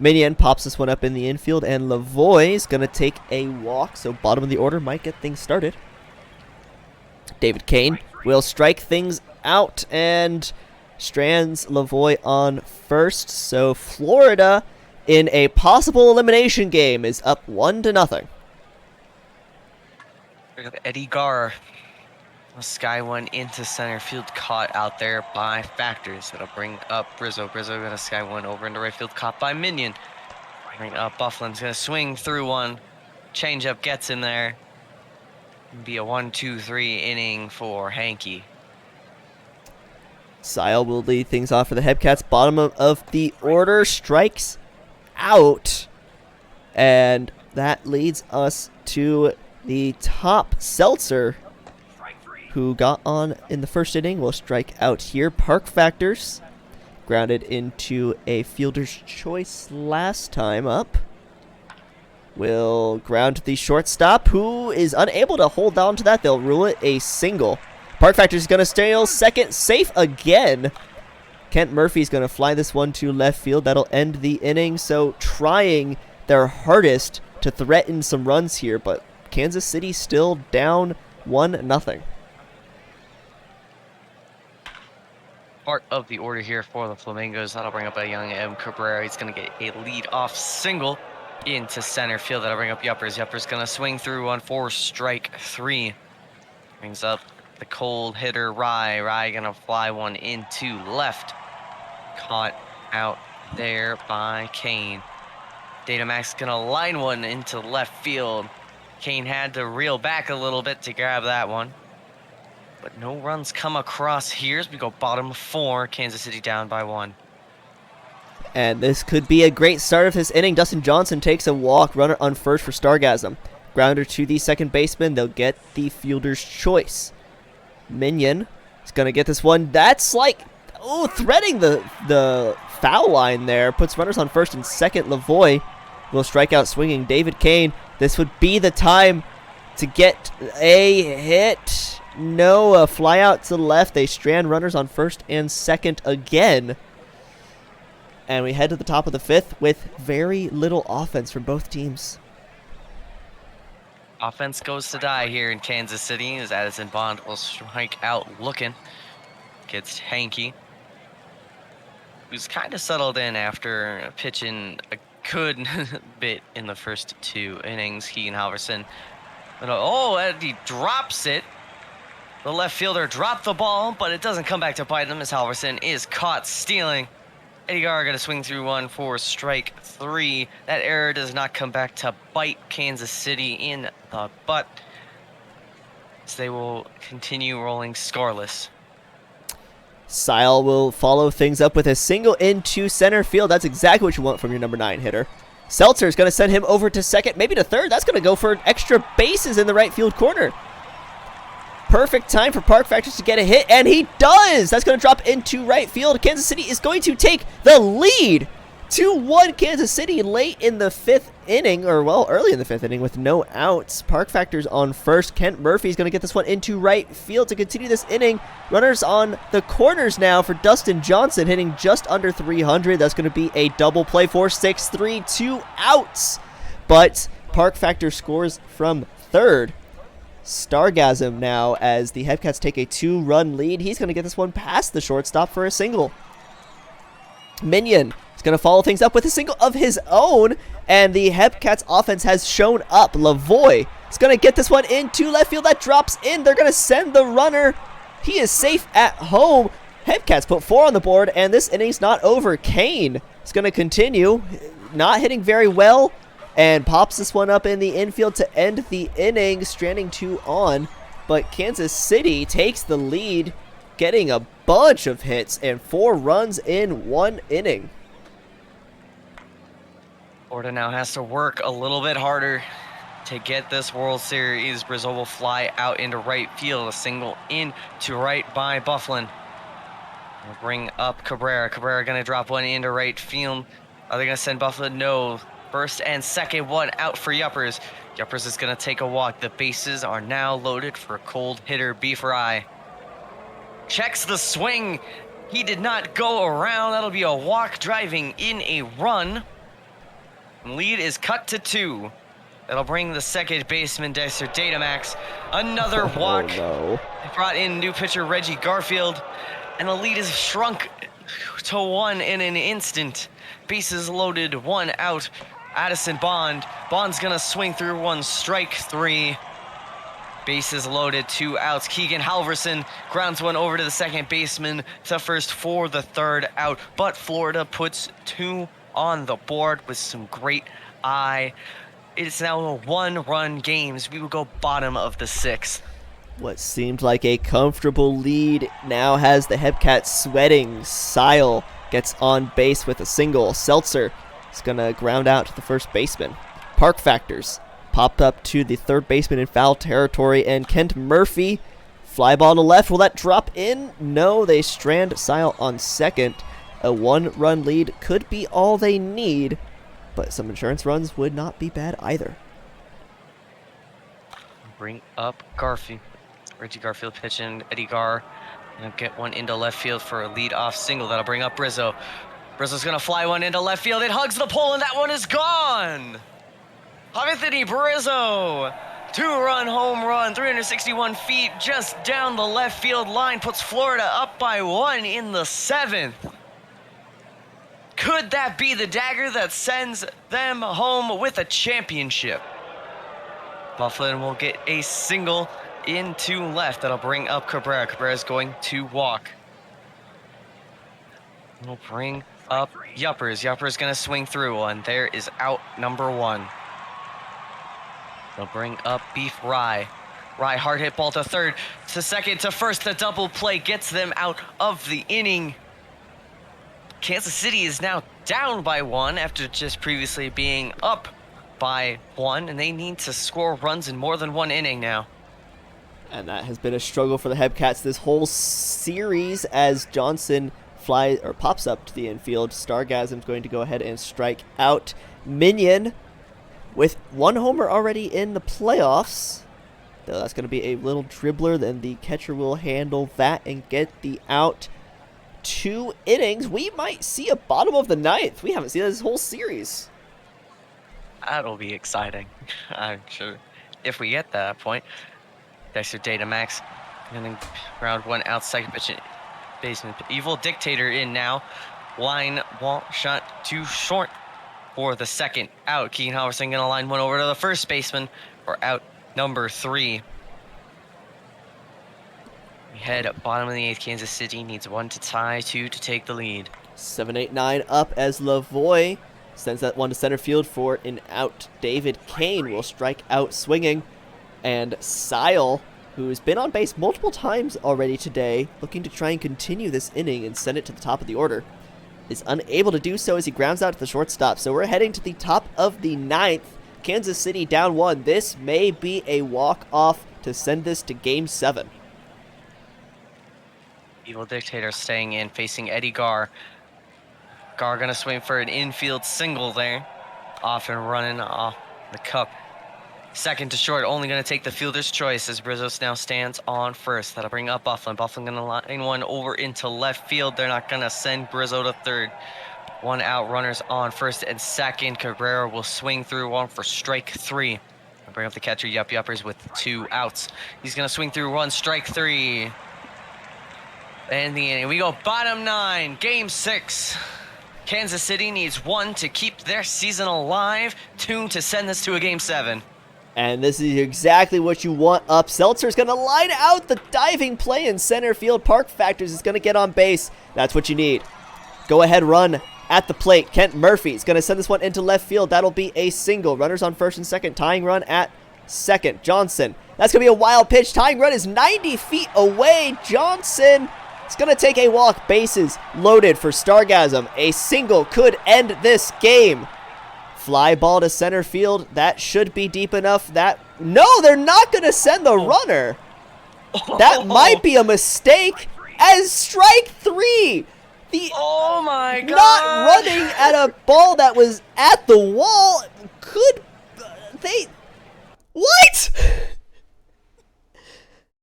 Minion pops this one up in the infield, and Lavoie is going to take a walk, so bottom of the order might get things started. David Kane will strike things out and strands Lavoie on first, so Florida in a possible elimination game is up 1-0. Eddie Gar, a sky one into center field, caught out there by Factors. It'll bring up Brizzo. Brizzo gonna sky one over into right field, caught by Minion. Bring up Bufflin's gonna swing through one. Changeup gets in there. Be a 1-2-3 inning for Hanky. Sile will lead things off for the Epcats. Bottom of the order, strikes out, and that leads us to the top. Seltzer, who got on in the first inning, will strike out here. Park Factors grounded into a fielder's choice last time up. Will ground to the shortstop, who is unable to hold on to that. They'll rule it a single. Park Factors is going to steal second, safe again. Kent Murphy's going to fly this one to left field. That'll end the inning. So trying their hardest to threaten some runs here, but Kansas City still down 1-0. Part of the order here for the Flamingos. That'll bring up a young M. Cabrera. He's going to get a lead-off single into center field. That'll bring up Yuppers. Yuppers going to swing through one for strike 3. Brings up the cold hitter Rye. Rye going to fly one into left. Caught out there by Kane. Datamax going to line one into left field. Kane had to reel back a little bit to grab that one. But no runs come across here as we go bottom 4. Kansas City down by 1. And this could be a great start of this inning. Dustin Johnson takes a walk, runner on first for Stargasm. Grounder to the second baseman. They'll get the fielder's choice. Minion is going to get this one. That's like, threading the foul line there. Puts runners on first and second. Lavoie will strike out swinging. David Kane, this would be the time to get a hit. No, a fly out to the left. They strand runners on first and second again. And we head to the top of the 5th with very little offense from both teams. Offense goes to die here in Kansas City as Addison Bond will strike out looking. Gets Hanky. who's kind of settled in after pitching a good bit in the first 2 innings. Keegan Halverson. And he drops it. The left fielder dropped the ball, but it doesn't come back to bite him as Halverson is caught stealing. Eddie Garr going to swing through 1 for strike 3. That error does not come back to bite Kansas City in the butt, as they will continue rolling scoreless. Sile will follow things up with a single into center field. That's exactly what you want from your number 9 hitter. Seltzer is going to send him over to second, maybe to third. That's going to go for extra bases in the right field corner. Perfect time for Park Factors to get a hit, and he does! That's going to drop into right field. Kansas City is going to take the lead. 2-1 Kansas City late in the 5th inning, or well, early in the 5th inning with no outs. Park Factors on first. Kent Murphy is going to get this one into right field to continue this inning. Runners on the corners now for Dustin Johnson, hitting just under 300. That's going to be a double play for 6-3, 2 outs. But Park Factor scores from third. Stargasm now as the Epcats take a 2-run lead. He's going to get this one past the shortstop for a single. Minion is going to follow things up with a single of his own, and the Epcats offense has shown up. Lavoie is going to get this one into left field. That drops in. They're going to send the runner. He is safe at home. Epcats put 4 on the board, and this inning's not over. Kane is going to continue, not hitting very well, and pops this one up in the infield to end the inning, stranding 2 on. But Kansas City takes the lead, getting a bunch of hits and 4 runs in 1 inning. Florida now has to work a little bit harder to get this World Series. Brazil will fly out into right field. A single in to right by Bufflin. We'll bring up Cabrera. Cabrera going to drop one into right field. Are they going to send Bufflin? No. First and second, 1 out for Yuppers. Yuppers is going to take a walk. The bases are now loaded for a cold hitter, B for I. Checks the swing. He did not go around. That'll be a walk, driving in a run. Lead is cut to 2. That'll bring the second baseman, Dexter Datamax. Another walk. No. They brought in new pitcher Reggie Garfield, and the lead is shrunk to 1 in an instant. Bases loaded, 1 out. Addison Bond. Bond's gonna swing through 1, strike 3. Bases loaded, 2 outs. Keegan Halverson grounds one over to the second baseman to first for the 3rd out. But Florida puts 2 on the board with some great eye. It's now a 1-run games. We will go bottom of the 6th. What seemed like a comfortable lead now has the Epcats sweating. Sile gets on base with a single. Seltzer is going to ground out to the first baseman. Park Factors popped up to the third baseman in foul territory, and Kent Murphy, fly ball to left. Will that drop in? No, they strand Sile on second. A 1-run lead could be all they need, but some insurance runs would not be bad either. Bring up Garfield. Reggie Garfield pitching. Eddie Garr gonna get one into left field for a lead-off single. That'll bring up Rizzo. Rizzo's gonna fly one into left field. It hugs the pole, and that one is gone. Anthony Rizzo, 2-run home run, 361 feet just down the left field line, puts Florida up by 1 in the 7th. Could that be the dagger that sends them home with a championship? Bufflin will get a single into left. That'll bring up Cabrera. Cabrera's going to walk. We'll bring up Yuppers. Yuppers going to swing through one. There is out number 1. They'll bring up Beef Rye. Rye, hard hit ball to third, to second, to first. The double play gets them out of the inning. Kansas City is now down by 1 after just previously being up by 1, and they need to score runs in more than 1 inning now. And that has been a struggle for the Epcats this whole series as Johnson flies or pops up to the infield. Stargasm's going to go ahead and strike out. Minion with 1 homer already in the playoffs. Though that's going to be a little dribbler, then the catcher will handle that and get the out. 2 innings. We might see a bottom of the 9th. We haven't seen this whole series. That'll be exciting, I'm sure, if we get to that point. Dexter Datamax, and then round 1 out, second pitch, baseman. Evil Dictator in now. line wall shot too short for the second out. Keegan Halverson gonna line one over to the first baseman for out number 3. We head up bottom of the 8th. Kansas City needs 1 to tie, 2 to take the lead. 7-8-9 up as Lavoie sends that one to center field for an out. David Kane will strike out swinging. And Sile, who's been on base multiple times already today, looking to try and continue this inning and send it to the top of the order, is unable to do so as he grounds out to the shortstop. So we're heading to the top of the 9th. Kansas City down 1. This may be a walk-off to send this to Game 7. Evil Dictator staying in, facing Eddie Garr. Garr gonna swing for an infield single there. Off and running off the cup. Second to short, only gonna take the fielder's choice as Brizos now stands on first. That'll bring up Bufflin. Bufflin gonna line one over into left field. They're not gonna send Brizzo to third. 1 out, runners on first and second. Cabrera will swing through one for strike 3. I'll bring up the catcher, Yup Yuppers, with 2 outs. He's gonna swing through 1, strike 3. And the inning. We go bottom 9, Game 6. Kansas City needs 1 to keep their season alive, 2 to send this to a Game 7. And this is exactly what you want up. Seltzer's going to line out the diving play in center field. Park Factors is going to get on base. That's what you need. Go ahead run at the plate. Kent Murphy is going to send this one into left field. That'll be a single. Runners on first and second. Tying run at second. Johnson. That's going to be a wild pitch. Tying run is 90 feet away. Johnson is going to take a walk. Bases loaded for Stargasm. A single could end this game. Fly ball to center field. That should be deep enough. No, they're not going to send the runner. That might be a mistake as strike 3. Oh my God. Not running at a ball that was at the wall. What?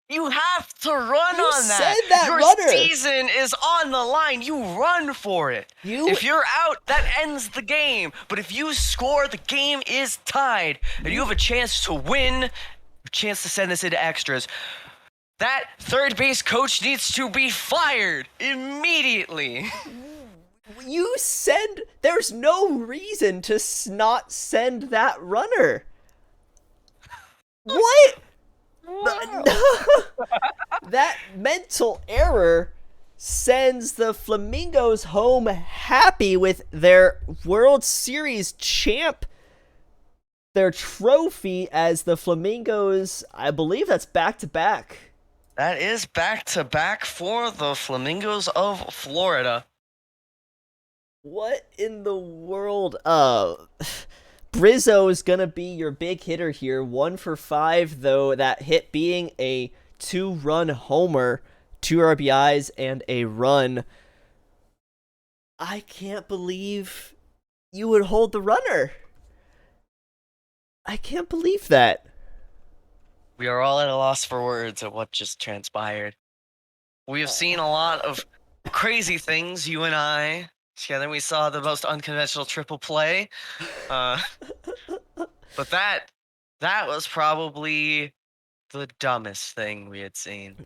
You have to run You on that. said that Your runner. season is on the line. You run for it. If you're out, that ends the game. But if you score, the game is tied. And you have a chance to win, a chance to send this into extras. That third base coach needs to be fired immediately. There's no reason to not send that runner. What? That mental error sends the Flamingos home happy with their World Series champ, their trophy, as the Flamingos, I believe that's back-to-back. That is back-to-back for the Flamingos of Florida. What in the world? Brizzo is going to be your big hitter here. 1 for 5, though, that hit being a 2-run homer, 2 RBIs, and a run. I can't believe you would hold the runner. I can't believe that. We are all at a loss for words at what just transpired. We have seen a lot of crazy things, you and I. Together we saw the most unconventional triple play. But that was probably the dumbest thing we had seen.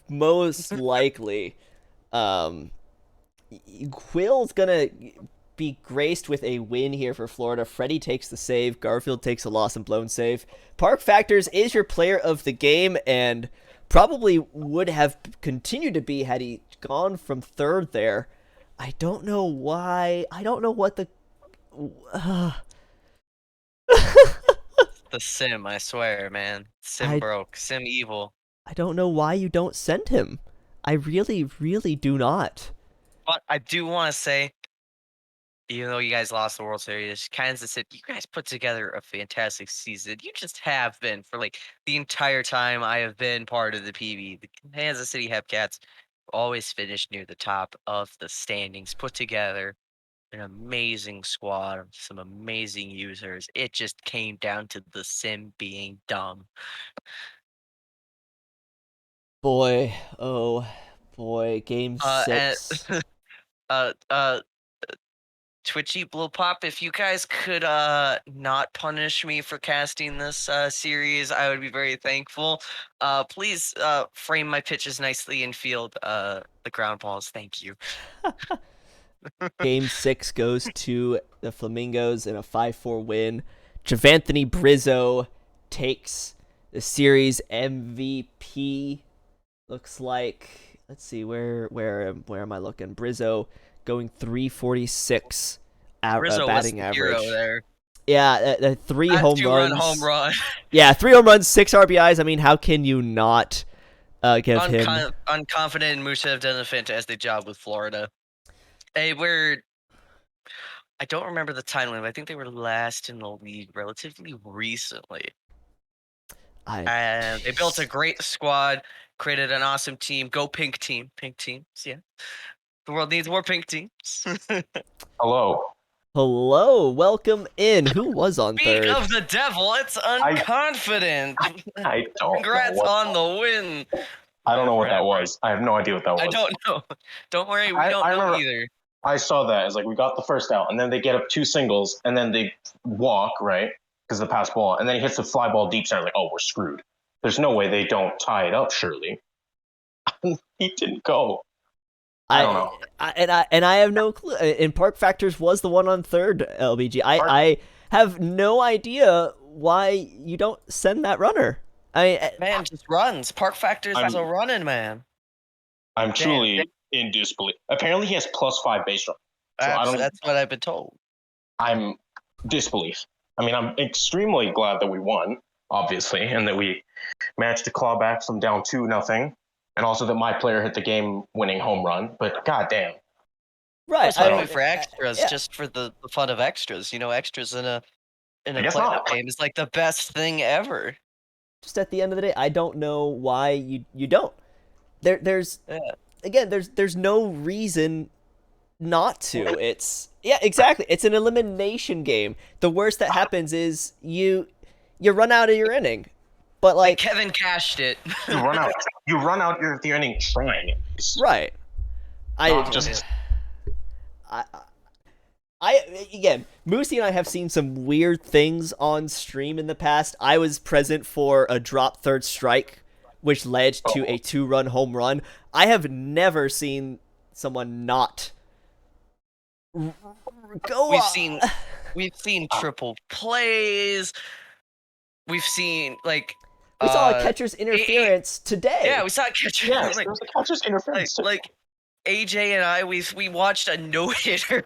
Most likely. Quill's gonna be graced with a win here for Florida. Freddie takes the save. Garfield takes a loss and blown save. Park Factors is your player of the game and probably would have continued to be had he gone from third there. I don't know why. I don't know what the... The sim, I swear, man. Sim broke. Sim evil. I don't know why you don't send him. I really, really do not. But I do want to say, even though you guys lost the World Series, Kansas City, you guys put together a fantastic season. You just have been for like the entire time I have been part of the PBE. The Kansas City Epcats always finish near the top of the standings, put together an amazing squad of some amazing users. It just came down to the sim being dumb. Boy, oh boy, game 6. Twitchy Blow Pop, if you guys could not punish me for casting this series, I would be very thankful. Please frame my pitches nicely and field the ground balls. Thank you. Game 6 goes to the Flamingos in a 5-4 win. Javanthony Brizzo takes the series MVP. Looks like, let's see, where am I looking? Brizzo going 346 Rizzo was batting the average. hero there. Yeah, three That home two-run runs. home run. Yeah, 3 home runs, 6 RBIs. I mean, how can you not give him? Unconfident and Musa have done a fantastic job with Florida. I don't remember the timeline, but I think they were last in the league relatively recently. And they built a great squad, created an awesome team. Go pink team. Pink teams, yeah. The world needs more pink teams. Hello. Hello, welcome in. Who was on Speak third? of the devil, it's unconfident. I don't Congrats know on the win. I don't know what that was. I have no idea what that was. I don't know. Don't worry, we I don't know remember- either. I saw that. It's like we got the first out, and then they get up 2 singles, and then they walk, right? Because the pass ball, and then he hits the fly ball deep center. Like, oh, we're screwed. There's no way they don't tie it up, surely. He didn't go. I don't know. I have no clue. And Park Factors was the one on third, LBG. I have no idea why you don't send that runner. Man just runs. Park Factors is a running man. I'm truly in disbelief. Apparently, he has +5 base run. So That's what I've been told. I'm disbelief. I mean, I'm extremely glad that we won, obviously, and that we managed to claw back from down 2-0, and also that my player hit the game-winning home run. But goddamn, right. I went for extras just for the fun of extras. You know, extras in a playoff game is like the best thing ever. Just at the end of the day, I don't know why you don't. There's no reason not to. It's exactly. It's an elimination game. The worst that happens is you run out of your inning. But like Kevin cashed it. you run out your inning trying. Right. Again, Moosey and I have seen some weird things on stream in the past. I was present for a drop third strike, which led to a 2-run home run. I have never seen someone not go. We've seen triple plays. We've seen like. We saw a catcher's interference today. Yeah, we saw a catcher. Yeah, there was a catcher's interference. Like AJ and I, we watched a no hitter.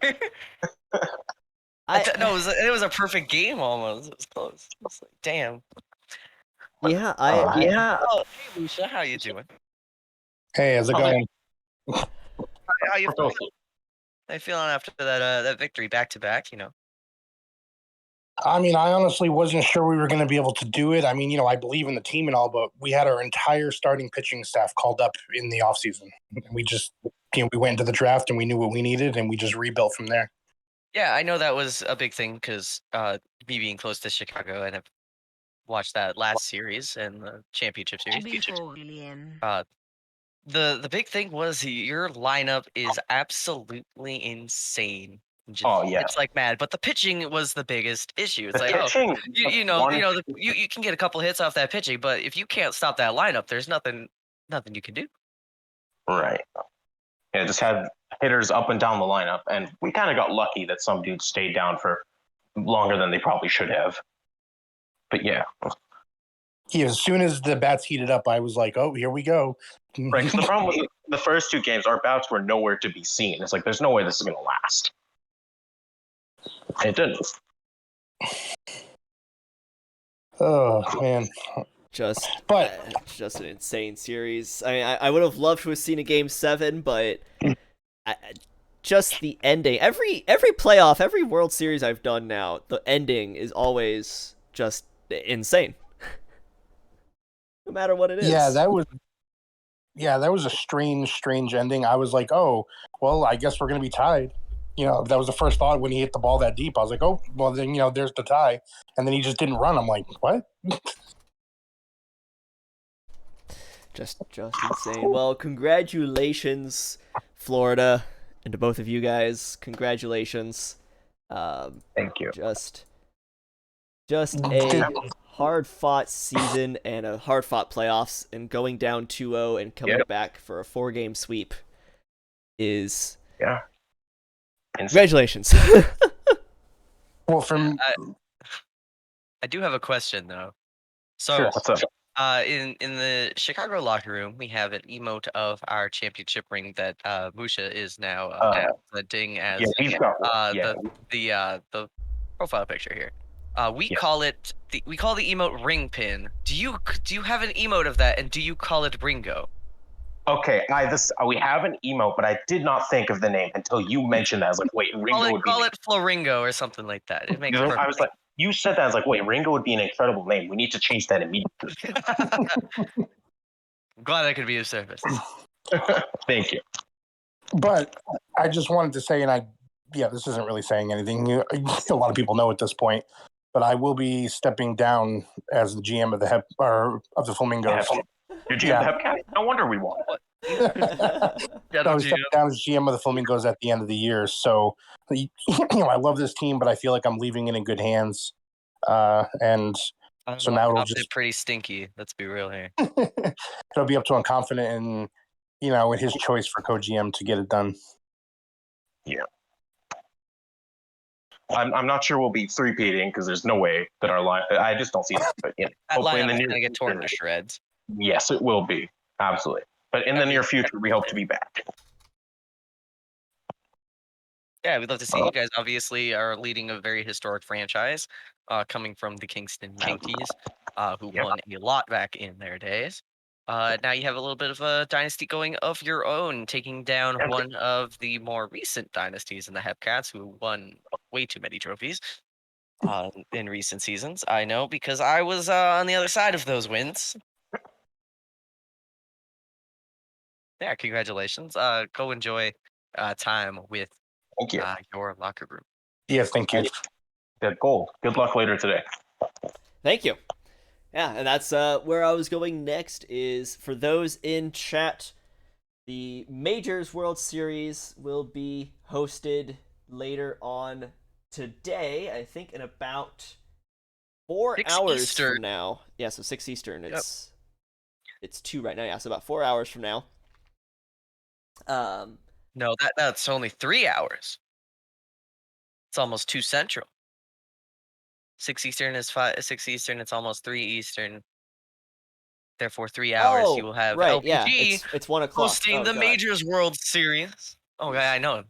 It was a perfect game almost. It was close. It was like, damn. Yeah, Oh, hey Lucia, how you doing? Hey, how's it going? How you feeling? How you feeling after that victory back to back? You know. I mean, I honestly wasn't sure we were going to be able to do it. I mean, I believe in the team and all, but we had our entire starting pitching staff called up in the offseason. We just, we went into the draft and we knew what we needed and we just rebuilt from there. Yeah, I know that was a big thing because me being close to Chicago and have watched that last series and the championship series. The big thing was your lineup is absolutely insane. It's like mad, but the pitching was the biggest issue. It's like, pitching, you can get a couple hits off that pitching, but if you can't stop that lineup, there's nothing you can do. Right. Yeah, just had hitters up and down the lineup, and we kind of got lucky that some dudes stayed down for longer than they probably should have. But yeah. Yeah, as soon as the bats heated up, I was like, oh, here we go. Right, because the problem was the first 2 games, our bats were nowhere to be seen. It's like, there's no way this is going to last. And it didn't. Oh, man. Just an insane series. I mean, I would have loved to have seen a game 7, but just the ending. Every playoff, every World Series I've done now, the ending is always just insane. No matter what it is. Yeah, that was a strange ending. I was like, oh, well, I guess we're going to be tied. That was the first thought when he hit the ball that deep. I was like, oh, well, then, there's the tie. And then he just didn't run. I'm like, what? Just insane. Well, congratulations, Florida, and to both of you guys. Congratulations. Thank you. Just a hard-fought season and a hard-fought playoffs, and going down 2-0 and coming back for a 4-game sweep is Congratulations. Well, from I do have a question though. So, Sure. What's up? in the Chicago locker room, we have an emote of our championship ring that Musha is now presenting as Yeah, we've got one. the profile picture here. We Yes. call the emote ring pin. Do you have an emote of that, and do you call it Ringo? Okay, we have an emote, but I did not think of the name until you mentioned that. I was like, wait, Ringo would be. Call it Floringo or something like that. It makes perfect. I was like, you said that. I was like, wait, Ringo would be an incredible name. We need to change that immediately. I'm glad I could be of service. Thank you. But I just wanted to say, this isn't really saying anything. A lot of people know at this point, but I will be stepping down as the GM of the Flamingos. You're GM of the Epcats? No wonder we won. I was stepping down as GM of the Flamingos at the end of the year. So, I love this team, but I feel like I'm leaving it in good hands. And so now it'll just pretty stinky. Let's be real here. it'll be up to him, confident in in his choice for co-GM to get it done. Yeah. I'm not sure we'll be three-peating because there's no way that our line. I just don't see that. But that hopefully in the line is near going to get torn future. to shreds. Yes, it will be. Absolutely. But in the near future, we hope to be back. Yeah, we'd love to see you guys. Obviously, are leading a very historic franchise, coming from the Kingston Mounties, who won a lot back in their days. Now you have a little bit of a dynasty going of your own, taking down one of the more recent dynasties in the Epcats, who won way too many trophies in recent seasons. I know because I was on the other side of those wins. Yeah, congratulations. Go enjoy time with Thank you. your locker room. Yes, thank you. Good gold. Good luck later today. Thank you. Yeah, and that's where I was going next. Is for those in chat, the Majors World Series will be hosted later on today. I think in about 4 hours Eastern. from now. Yeah, so 6 Eastern. It's 2 right now. Yeah, so about 4 hours from now. No, that's only 3 hours. It's almost 2 Central. 6 Eastern is 6 Eastern. It's almost 3 Eastern. Therefore, 3 hours. You will have right, LPG yeah, it's 1 o'clock. hosting the Majors World Series. Oh yeah, I know.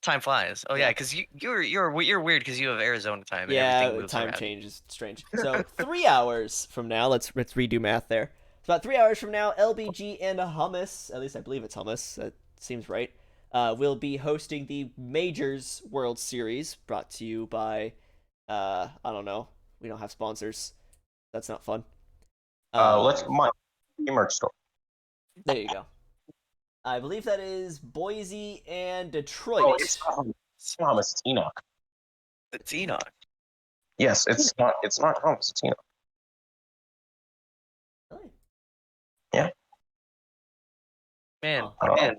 Time flies. Oh yeah, because you're weird because you have Arizona time. And everything moves time around. change is strange. So 3 hours from now, let's redo math there. It's about 3 hours from now, LBG and Hummus, at least I believe it's Hummus, that seems right, will be hosting the Majors World Series, brought to you by, I don't know, we don't have sponsors. That's not fun. Let's my merch store. There you go. I believe that is Boise and Detroit. Oh, it's Thomas. It's Enoch. It's Enoch. Yes, it's not. It's not Thomas. It's Enoch. Really? Yeah. Man.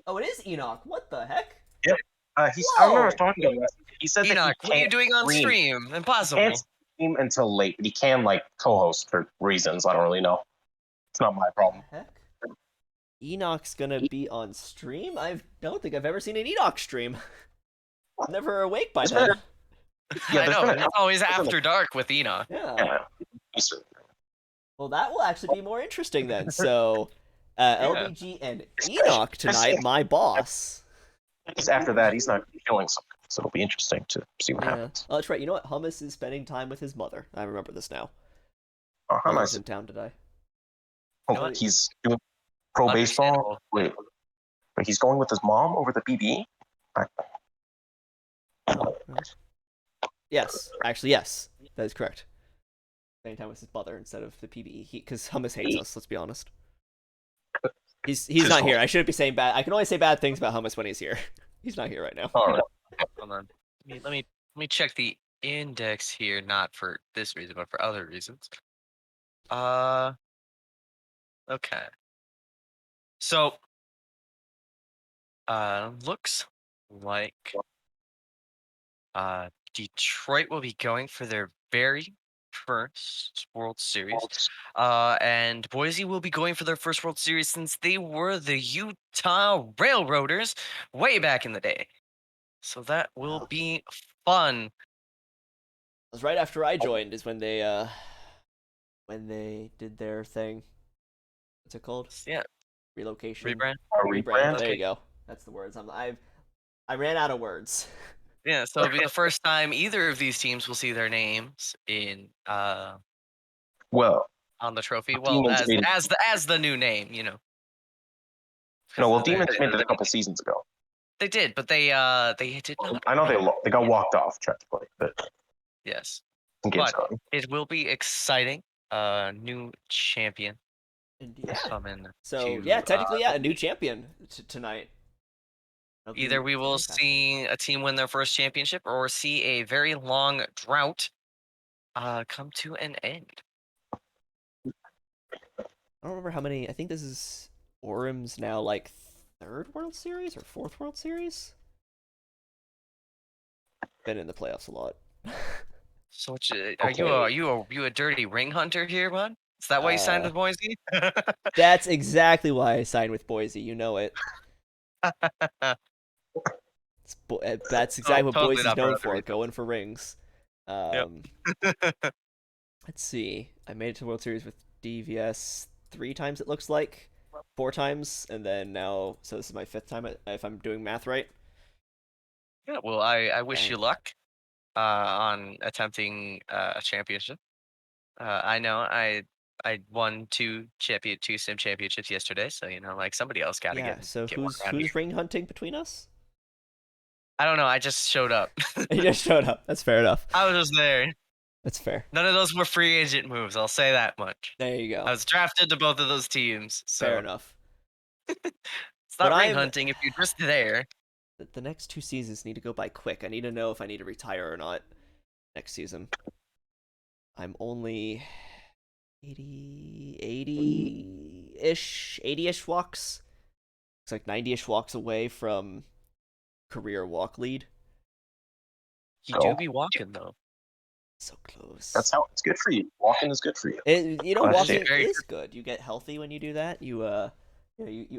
Oh, it is Enoch. What the heck? Yep. I remember I was talking to him. He said Enoch, that what are you doing on stream? Impossible. He can't stream until late, but he can co-host for reasons. I don't really know. It's not my problem. Heck? Enoch's gonna be on stream? I don't think I've ever seen an Enoch stream. Never awake by then. I know, it's always after dark with Enoch. Yeah. Well, that will actually be more interesting then. So, LBG and Enoch tonight, my boss. Because after that, he's not feeling something, so it'll be interesting to see what happens. Oh, that's right. You know what? Hummus is spending time with his mother. I remember this now. Oh, how Hummus nice. in town today. Oh, he's doing pro baseball. Wait, he's going with his mom over the PBE? Yes, actually, yes, that is correct. Spending time with his mother instead of the PBE, because Hummus hates us. Let's be honest. He's not here. I shouldn't be saying bad. I can only say bad things about Hummus when he's here. He's not here right now. All right. Hold on. Let me check the index here, not for this reason, but for other reasons. Okay. So, looks like Detroit will be going for their very first World Series. And Boise will be going for their first World Series since they were the Utah Railroaders way back in the day. So that will Wow. be fun. It was right after I joined is when they did their thing. What's it called? Yeah, Relocation. rebrand. Rebrand. There Okay. you go. That's the words. I ran out of words. Yeah, so it'll be the first time either of these teams will see their names in Well, on the trophy. Well, Demons made it. as the new name, you know. No, well, They- Demons made it a couple seasons ago. They did, but they did not. I know they got walked off technically, but Yes, in game's but going. it will be exciting. New champion Indeed. coming. So to, yeah, technically, yeah, a new champion tonight. Either we will see a team win their first championship or see a very long drought come to an end. I don't remember how many. I think this is Orem's now like third World Series or fourth World Series. Been in the playoffs a lot. So, are you a dirty ring hunter here, bud? Is that why you signed with Boise? That's exactly why I signed with Boise. You know it. That's exactly what totally Boise's not for known other for, reasons. going for rings. Yep. Let's see. I made it to World Series with DVS 3 times, it looks like. 4 times, and then now, so this is my 5th time, if I'm doing math right. Yeah, well, I wish Dang. you luck on attempting a championship. I know I won two sim championships yesterday, so you know, like somebody else got to Yeah, so get one around who's here. ring hunting between us? I don't know. I just showed up. You just showed up. That's fair enough. I was just there. That's fair. None of those were free agent moves. I'll say that much. There you go. I was drafted to both of those teams, so Fair enough. it's not But ring hunting if you're just there. The next 2 seasons need to go by quick. I need to know if I need to retire or not next season. I'm only 80-ish walks. It's like 90-ish walks away from career walk lead. You do be walking though. So close. That's how it's good for you. Walking is good for you. You know, That's walking very is good. You get healthy when you do that. You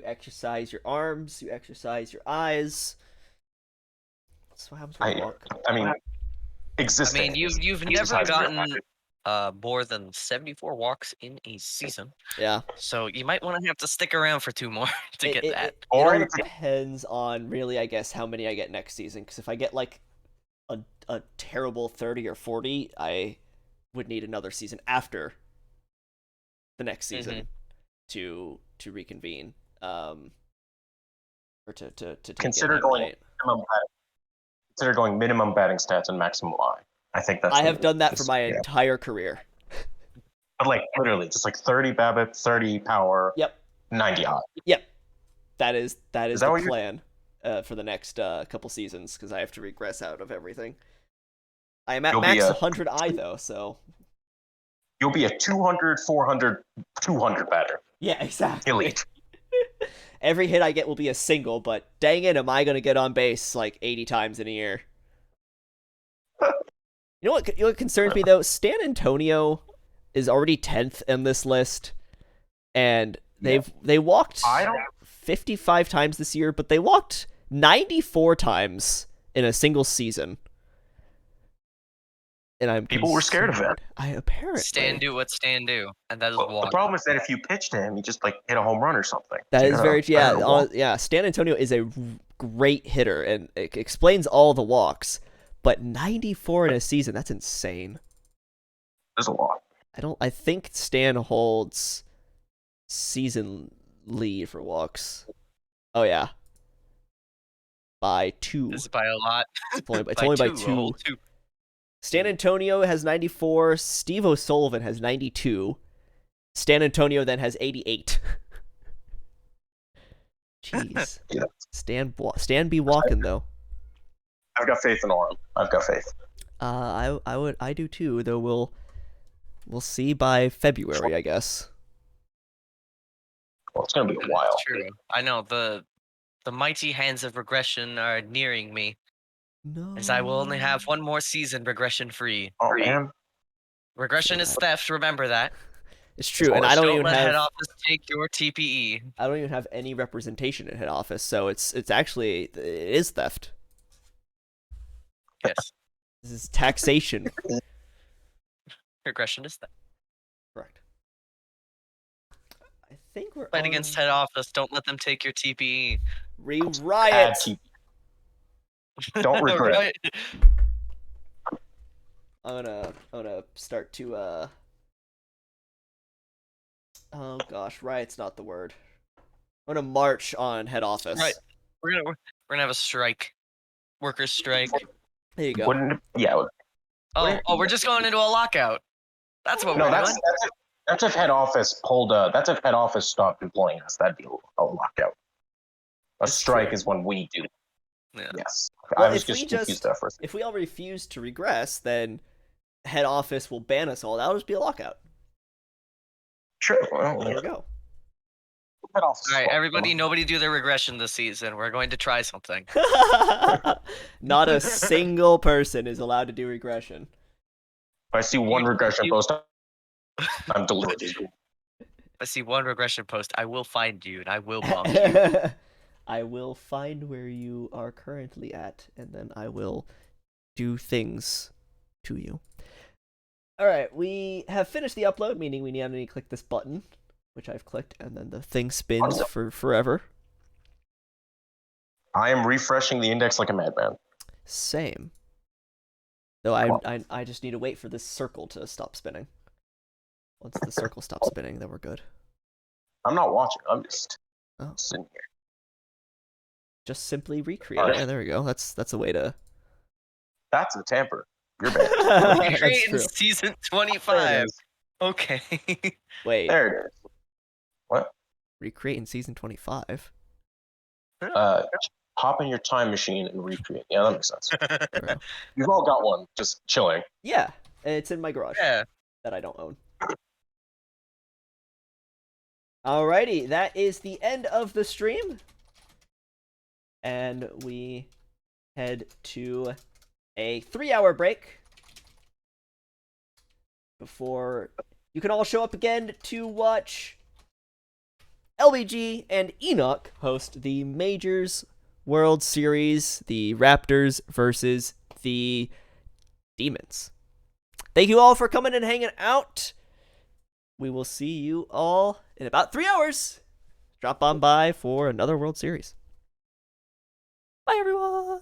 exercise your arms, you exercise your eyes. That's what happens when you walk. I mean, I existing. mean, you've never gotten more than 74 walks in a season, Yeah. so you might want to have to stick around for 2 more to get that. It all depends on really, I guess, how many I get next season. Because if I get like a terrible 30 or 40, I would need another season after the next season to reconvene. Or to take consider it going right. consider going minimum batting stats and maximum I. I think that's. I have done that for my entire career. But like literally, just like 30 BABIP, 30 power. Yep. 90 I. Yep. That is that the what plan for the next couple seasons, because I have to regress out of everything. I am at max 100 I though, so you'll be a 200, 400, 200 batter. yeah, exactly. Elite. Every hit I get will be a single, but dang it, am I going to get on base like 80 times in a year? You know what concerns me though? Stan Antonio is already 10th in this list, and they walked 55 times this year, but they walked 94 times in a single season. And people were scared of it. Apparently. Stan do what Stan do, and that is walk. The problem is that if you pitch to him, he just like hit a home run or something. That is very yeah. Stan Antonio is a great hitter, and it explains all the walks. But 94 in a season, that's insane. There's a lot. I think Stan holds season lead for walks. Oh yeah. By 2. This is by a lot. It's only by 2. Stan Antonio has 94. Steve O'Sullivan has 92. Stan Antonio then has 88. Jeez. Yeah. Stan be walking though. I've got faith in Orem. I've got faith. I do too, though we'll see by February, I guess. Well, it's gonna be a while. That's true. I know the mighty hands of regression are nearing me. No. As I will only have one more season regression free. Oh man. Regression is theft, remember that. It's true, and I don't even let have head office take your TPE. I don't even have any representation at head office, so it's actually it is theft. Yes. This is taxation. Regression is that. Correct. I think we're Fight on against head office. Don't let them take your TPE. Riot. Don't regret. Right? I'm gonna start to oh gosh, riot's not the word. I'm gonna march on head office. Right. We're gonna have a strike. Workers' strike. There you go. Wouldn't yeah. Oh, we're just going into a lockout. That's what No, we're that's doing. that's if head office pulled. That's if head office stopped employing us. That'd be a lockout. A That's strike true. is when we do. Yeah. Yes, Well, I was if we just just- confused there for a second. If we all refuse to regress, then head office will ban us all. That'll just be a lockout. Sure. Well, There yeah. we go. Head office. All right, everybody. Nobody do their regression this season. We're going to try something. Not a single person is allowed to do regression. If I see one regression you- post, I'm deleting. If I see one regression post, I will find you and I will bump you. I will find where you are currently at, and then I will do things to you. All right, we have finished the upload, meaning we need to click this button, which I've clicked, and then the thing spins for forever. I am refreshing the index like a madman. Same. Though I just need to wait for this circle to stop spinning. Once the circle stops spinning, then we're good. I'm not watching. I'm just Oh. sitting here. Just simply recreate. Alright. Yeah, there we go. That's a way to. That's a tamper. You're bad. That's Great in true. season There 25. it is. Okay. Wait, There it is. What? recreate in season 25. Hop in your time machine and recreate. Yeah, that makes sense. There we go. You've all got one, just chilling. Yeah, it's in my garage Yeah. that I don't own. Alrighty, that is the end of the stream. And we head to a 3-hour break before you can all show up again to watch LBG and Enoch host the Majors World Series, the Raptors versus the Demons. Thank you all for coming and hanging out. We will see you all in about 3 hours. Drop on by for another World Series. Bye, everyone.